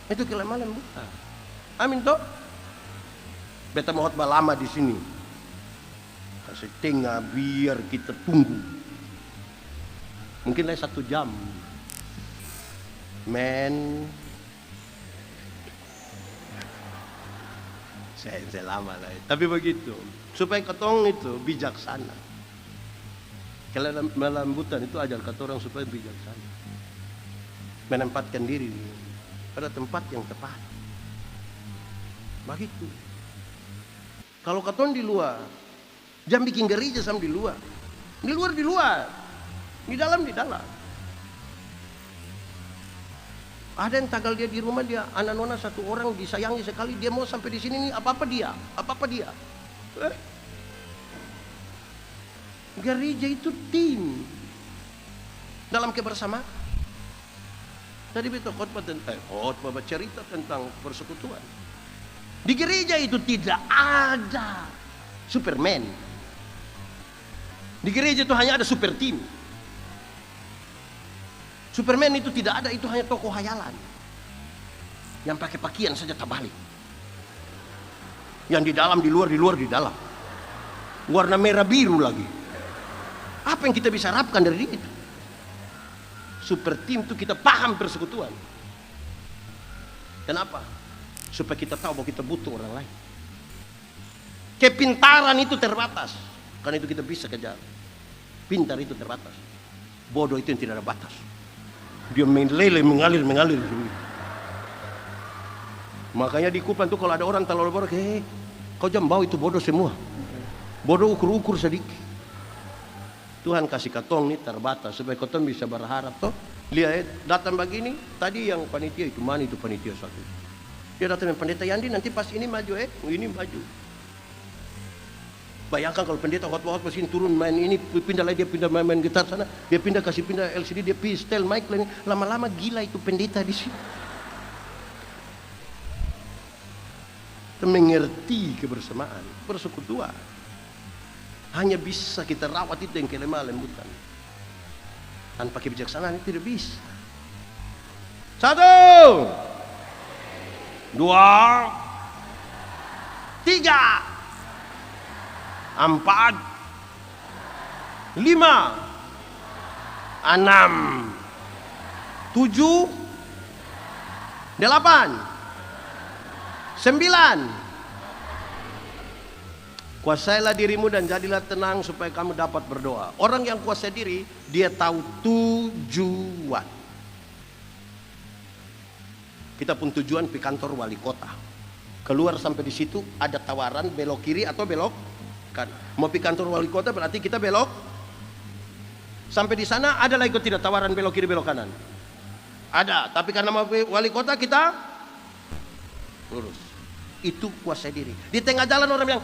Itu kelemah lembutan. Amin toh. Beta mau khotbah lama di sini. Kasih tengah biar kita tunggu. Mungkin lagi 1 jam. Men, saya lama lah. Tapi begitu, supaya ketong itu bijaksana. Kelemah lembutan itu ajar kata orang supaya bijaksana, menempatkan diri pada tempat yang tepat. Begitu. Kalau ketong di luar, jangan bikin gereja sama di luar. Di luar. Di dalam. Ada yang tagal dia di rumah, dia anak nona 1 orang disayangi sekali, dia mau sampai di sini nih apa-apa dia. Gereja itu tim dalam kebersamaan. Tadi betul khotbah bercerita tentang persekutuan. Di gereja itu tidak ada Superman. Di gereja itu hanya ada super team. Superman itu tidak ada, itu hanya tokoh hayalan yang pakai pakaian saja terbalik, yang di dalam di luar di dalam, warna merah biru lagi. Apa yang kita bisa harapkan dari itu? Super team itu kita paham persekutuan. Kenapa? Supaya kita tahu bahwa kita butuh orang lain. Kepintaran itu terbatas, karena itu kita bisa kejar. Pintar itu terbatas, bodoh itu yang tidak ada batas. Dia meleleh, mengalir. Makanya di Kupang tuh kalau ada orang terlalu bodoh, kau jangan bawa itu bodoh semua. Bodoh ukur sedikit. Tuhan kasih katong nih terbatas supaya katong bisa berharap toh Lihat, datang begini, tadi yang panitia itu, mana itu panitia satu? Dia datang dengan pendeta Yandi, nanti pas ini maju, ini maju. Bayangkan kalau pendeta hot-hot pas ini turun main ini, pindah lagi, dia pindah main gitar sana, dia pindah kasih pindah LCD, dia setel mic lagi, lama-lama gila itu pendeta di sini. Kita mengerti kebersamaan, persekutuan. Hanya bisa kita rawat itu yang kelemah lembutan. Tanpa kebijaksanaan itu tidak bisa. 1, 2, 3, 4, 5, 6, 7, 8, 9. Kuasailah dirimu dan jadilah tenang supaya kamu dapat berdoa. Orang yang kuasai diri, dia tahu tujuan. Kita pun tujuan di kantor wali kota. Keluar sampai di situ ada tawaran belok kiri atau belok kan. Mau di kantor wali kota berarti kita belok. Sampai di sana ada lagi tidak tawaran belok kiri belok kanan? Ada, tapi karena mau wali kota kita lurus. Itu kuasai diri. Di tengah jalan orang bilang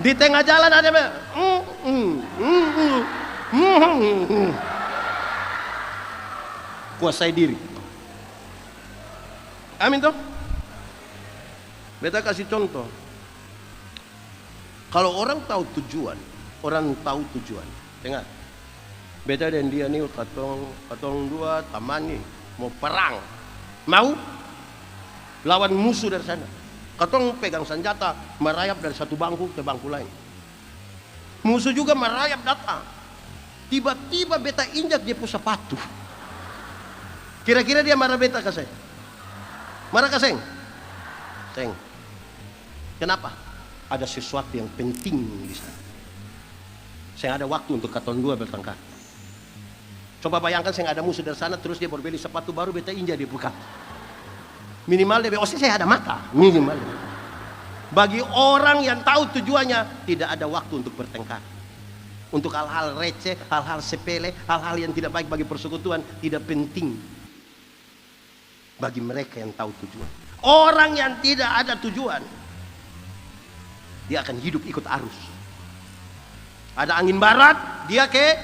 di tengah jalan ada kuasai diri. Amin toh. Beta kasih contoh. Kalau orang tahu tujuan, dengar. Beta dan dia nih katong dua taman nih mau perang, mau lawan musuh dari sana. Katong pegang senjata merayap dari satu bangku ke bangku lain. Musuh juga merayap datang. Tiba-tiba beta injak dia punya sepatu. Kira-kira dia marah beta kasih? Marah kasih? Seng. Kenapa? Ada sesuatu yang penting di sana. Saya ada waktu untuk katong dua bertengkar. Coba bayangkan saya ada musuh dari sana terus dia berbeli sepatu baru beta injak dia buka. Minimal dia saya ada mata. Minimal. Bagi orang yang tahu tujuannya tidak ada waktu untuk bertengkar. Untuk hal-hal receh, hal-hal sepele, hal-hal yang tidak baik bagi persekutuan tidak penting. Bagi mereka yang tahu tujuan. Orang yang tidak ada tujuan dia akan hidup ikut arus. Ada angin barat, dia ke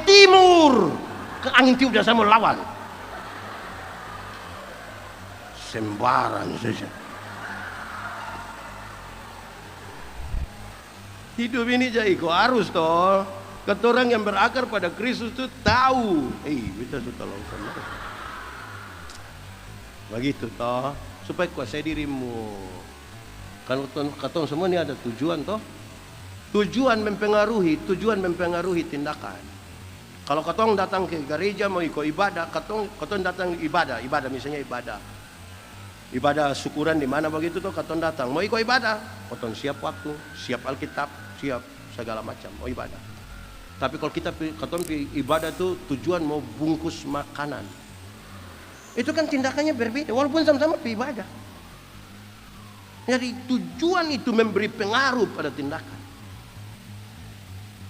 timur, ke angin tiup dan saya mau lawan. Sembarang saja. Hidup ini jadi kok harus toh. Ketorang yang berakar pada Kristus itu tahu. Kita sudah langsung. Begitu toh, supaya kuasai dirimu. Kalau katong semua ini ada tujuan toh. Tujuan mempengaruhi tindakan. Kalau katong datang ke gereja mau ikut ibadah, katong datang ibadah misalnya ibadah syukuran di mana begitu tuh katong datang mau ikut ibadah, katong siap waktu, siap Alkitab, siap segala macam mau ibadah. Tapi kalau katong ibadah tuh tujuan mau bungkus makanan, itu kan tindakannya berbeda walaupun sama-sama ibadah. Jadi tujuan itu memberi pengaruh pada tindakan.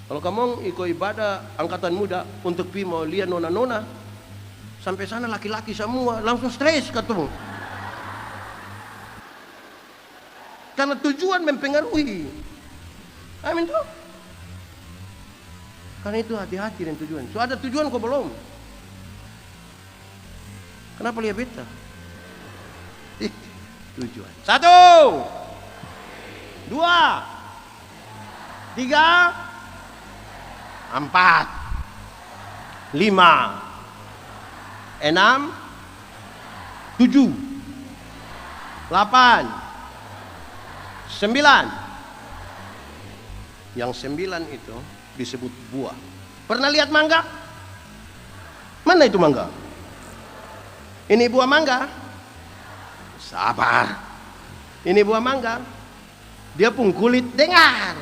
Kalau kamu ikut ibadah angkatan muda untuk pi mau lihat nona-nona, sampai sana laki-laki semua langsung stres ketemu. Karena tujuan mempengaruhi. Amin tuh. Karena itu hati-hati dengan tujuan. So ada tujuan kok belum? Kenapa lihat beta? Tujuan. 1, 2, 3, 4, 5, 6, 7, 8, 9, 9. Yang 9 itu disebut buah. Pernah lihat mangga? Mana itu mangga? Ini buah mangga. Sabar. Ini buah mangga. Dia pun kulit, dengar.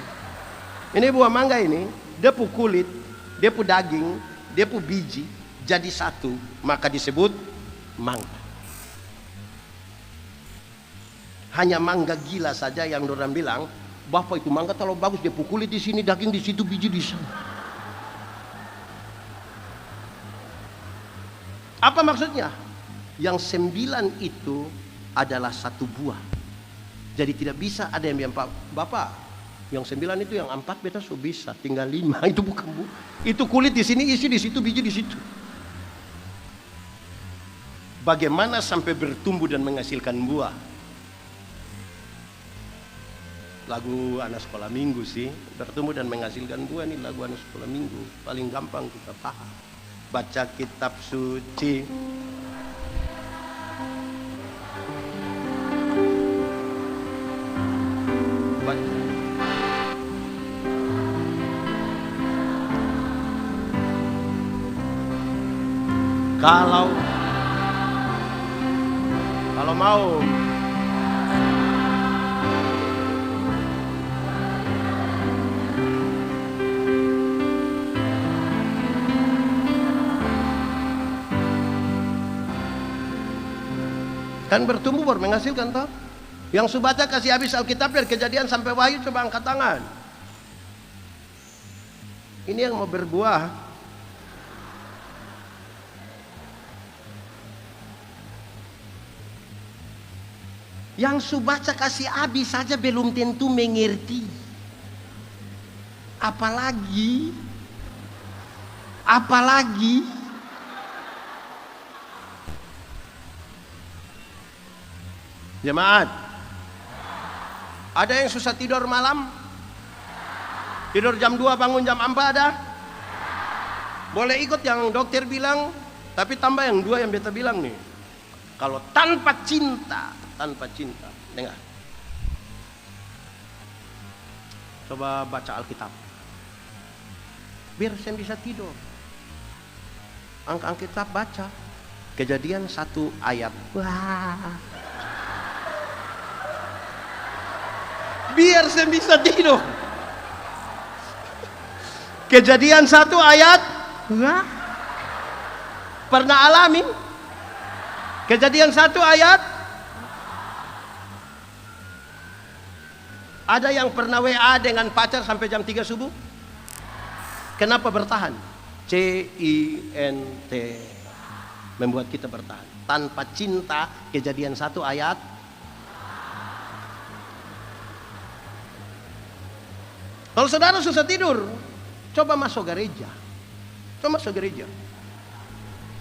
Ini buah mangga ini. Dia pu kulit, dia pu daging, dia pu biji jadi satu, maka disebut mangga. Hanya mangga gila saja yang orang bilang Bapak itu mangga terlalu bagus, dia pukuli di sini, daging di situ, biji di sana. Apa maksudnya? Yang 9 itu adalah satu buah. Jadi tidak bisa ada yang bilang, Bapak, yang 9 itu yang 4 beta so bisa, tinggal 5. Itu bukan buah. Itu kulit di sini, isi di situ, biji di situ. Bagaimana sampai bertumbuh dan menghasilkan buah? Lagu anak sekolah minggu sih, bertumbuh dan menghasilkan buah, nih lagu anak sekolah minggu. Paling gampang kita paham. Baca kitab suci. Baca. Kalau mau kan bertumbuh baru menghasilkan toh. Yang subaca kasih habis Alkitab dari Kejadian sampai Wahyu, coba angkat tangan. Ini yang mau berbuah. Yang subaca kasih habis saja belum tentu mengerti. Apalagi jemaat, ada yang susah tidur malam? Tidur jam 2 bangun jam 4 ada? Boleh ikut yang dokter bilang, tapi tambah yang 2 yang beta bilang nih. Kalau tanpa cinta, dengar. Coba baca Alkitab. Biar saya bisa tidur. Angka Alkitab baca. Kejadian 1 ayat. Wah. Biar saya bisa tidur. Kejadian 1 ayat. Wah. Pernah alami? Kejadian 1 ayat. Ada yang pernah WA dengan pacar sampai jam 3 subuh? Kenapa bertahan? CINT. Membuat kita bertahan. Tanpa cinta, Kejadian 1 ayat. Kalau saudara susah tidur, coba masuk gereja.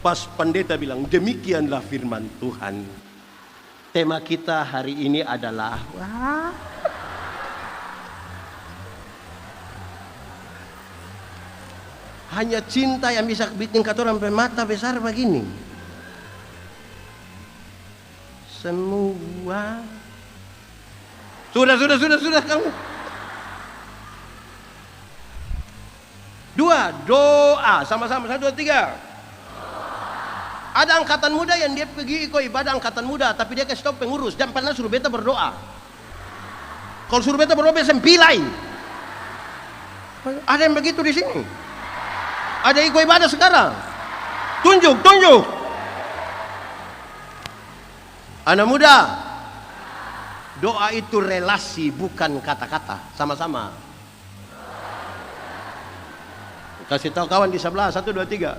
Pas pendeta bilang, demikianlah firman Tuhan. Tema kita hari ini adalah hanya cinta yang bisa bikin kata orang mata besar begini. Semua sudah kamu. 2, doa sama-sama 1, 2, 3. Ada angkatan muda yang dia pergi ikut ibadah angkatan muda, tapi dia ke stop pengurus. Jangan pernah suruh beta berdoa. Kalau suruh beta berdoa beta sempilai. Ada yang begitu di sini. Ada ikut ibadah sekarang. Tunjuk. Anak muda, doa itu relasi bukan kata-kata. Sama-sama. Kasih tahu kawan di sebelah, 1, 2, 3.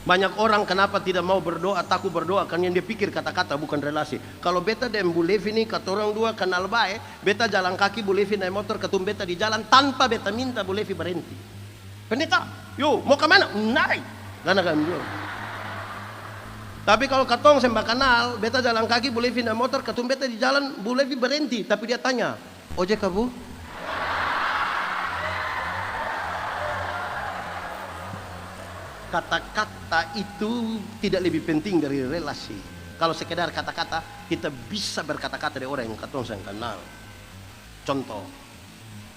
Banyak orang kenapa tidak mau berdoa, takut berdoa, karena yang dia pikir kata-kata bukan relasi. Kalau beta dan Bu Levi ini kata orang 2 kenal baik, beta jalan kaki, Bu Levi naik motor, ketum beta di jalan tanpa beta minta Bu Levi berhenti. Pendeta, yo mau kemana? Naik. Karena kan yo. Tapi kalau katong sembah kenal, beta jalan kaki, Bu Levi naik motor, ketum beta di jalan, Bu Levi berhenti, tapi dia tanya, ojek kah Bu? Kata-kata itu tidak lebih penting dari relasi. Kalau sekedar kata-kata, kita bisa berkata-kata dari orang yang katong saya kenal. Contoh,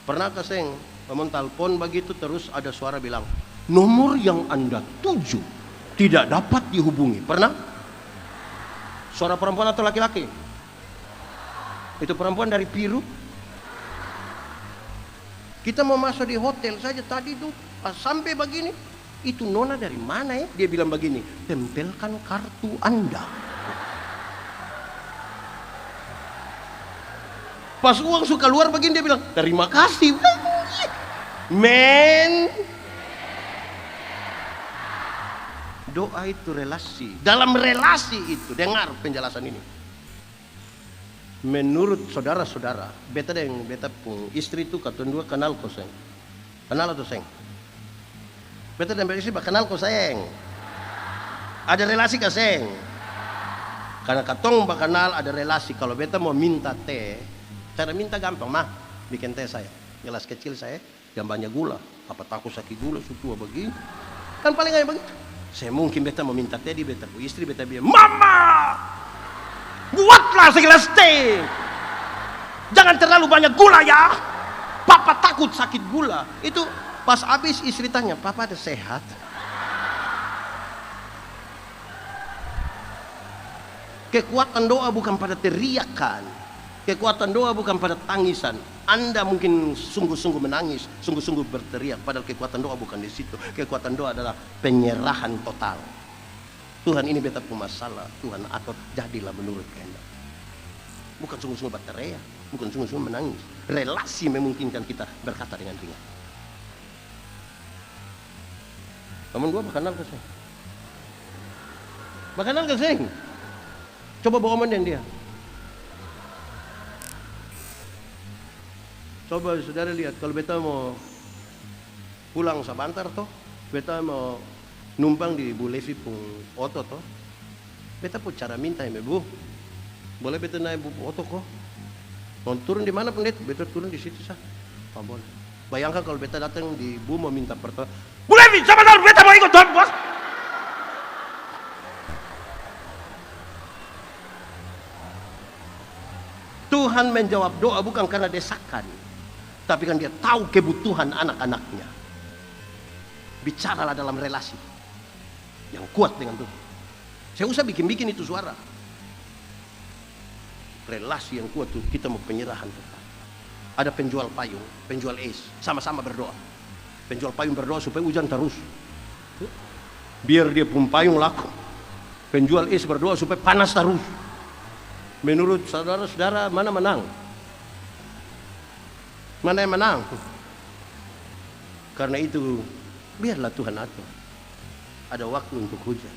pernah kaseng ngomong telepon begitu terus ada suara bilang, nomor yang Anda tuju tidak dapat dihubungi. Pernah? Suara perempuan atau laki-laki? Itu perempuan dari Piru. Kita mau masuk di hotel saja tadi tuh, pas sampai begini. Itu nona dari mana ya? Dia bilang begini, tempelkan kartu Anda. Pas uang suka keluar begini dia bilang, terima kasih. Men. Doa itu relasi. Dalam relasi itu, dengar penjelasan ini. Menurut saudara-saudara, beta pun istri itu katun dua kenal kau seng. Kenal atau seng? Beta dan istri kenal kau seng. Ada relasi kah seng? Karena katong kenal ada relasi. Kalau beta mau minta teh, cara minta gampang, mah bikin teh saya. Gelas kecil saya, gambarnya gula. Apa takut sakit gula, sutua begini. Kan paling kayak begitu. Saya mungkin beta mau minta teh di beta bu istri, beta bilang, Mama, buatlah segelas teh. Jangan terlalu banyak gula ya. Papa takut sakit gula. Itu pas habis istri tanya, Papa ada sehat? Kekuatan doa bukan pada teriakan. Kekuatan doa bukan pada tangisan. Anda mungkin sungguh-sungguh menangis, sungguh-sungguh berteriak. Padahal kekuatan doa bukan di situ. Kekuatan doa adalah penyerahan total. Tuhan, ini beta punya masalah. Tuhan, atur jadilah menurut kehendak. Bukan sungguh-sungguh berteriak, bukan sungguh-sungguh menangis. Relasi memungkinkan kita berkata dengan ringan. Teman gua kenal ke saya. Kenal ke saya. Coba bawa omong dia. Coba saudara lihat, kalau beta mau pulang sebentar toh, beta mau numpang di Bu Levi pun oto toh, beta pun cara minta ya Bu, boleh beta naik Bu oto kok, mau turun di mana pun beta turun di situ sah, apa boleh. Bayangkan kalau beta datang di Bu mau minta pertolongan, Bu Levi sebentar beta mau ikut tuan bos. Tuhan menjawab doa bukan karena desakan, tapi kan dia tahu kebutuhan anak-anaknya. Bicaralah dalam relasi yang kuat dengan Tuhan. Saya usah bikin-bikin itu suara. Relasi yang kuat itu kita mau penyerahan total. Ada penjual payung, penjual es, sama-sama berdoa. Penjual payung berdoa supaya hujan terus, biar dia pun payung laku. Penjual es berdoa supaya panas terus. Menurut saudara-saudara mana menang? Mana yang menang? Karena itu biarlah Tuhan atur. Ada waktu untuk hujan,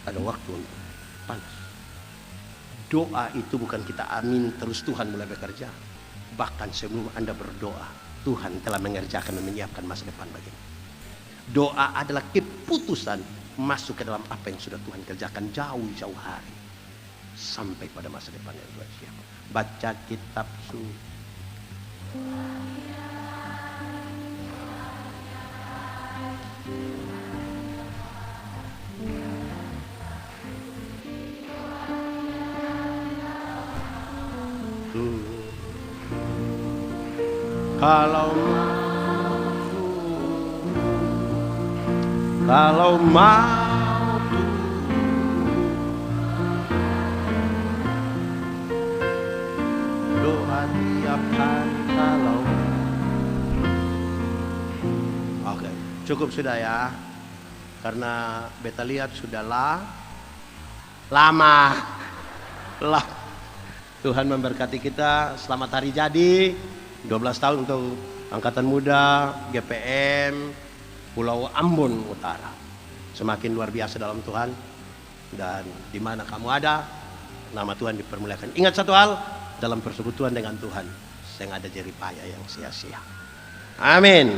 ada waktu untuk panas. Doa itu bukan kita amin terus Tuhan mulai bekerja. Bahkan sebelum Anda berdoa, Tuhan telah mengerjakan dan menyiapkan masa depan bagimu. Doa adalah keputusan masuk ke dalam apa yang sudah Tuhan kerjakan jauh-jauh hari, sampai pada masa depan yang Tuhan siap. Baca kitab suci. Kalau mau doa tiap hari kalau. Oke, cukup sudah ya. Karena beta lihat sudah lama. Tuhan memberkati kita. Selamat hari jadi 12 tahun untuk Angkatan Muda GPM Pulau Ambon Utara. Semakin luar biasa dalam Tuhan. Dan di mana kamu ada, nama Tuhan dipermuliakan. Ingat satu hal, dalam persekutuan dengan Tuhan, saya nggak ada jerih payah yang sia-sia. Amin.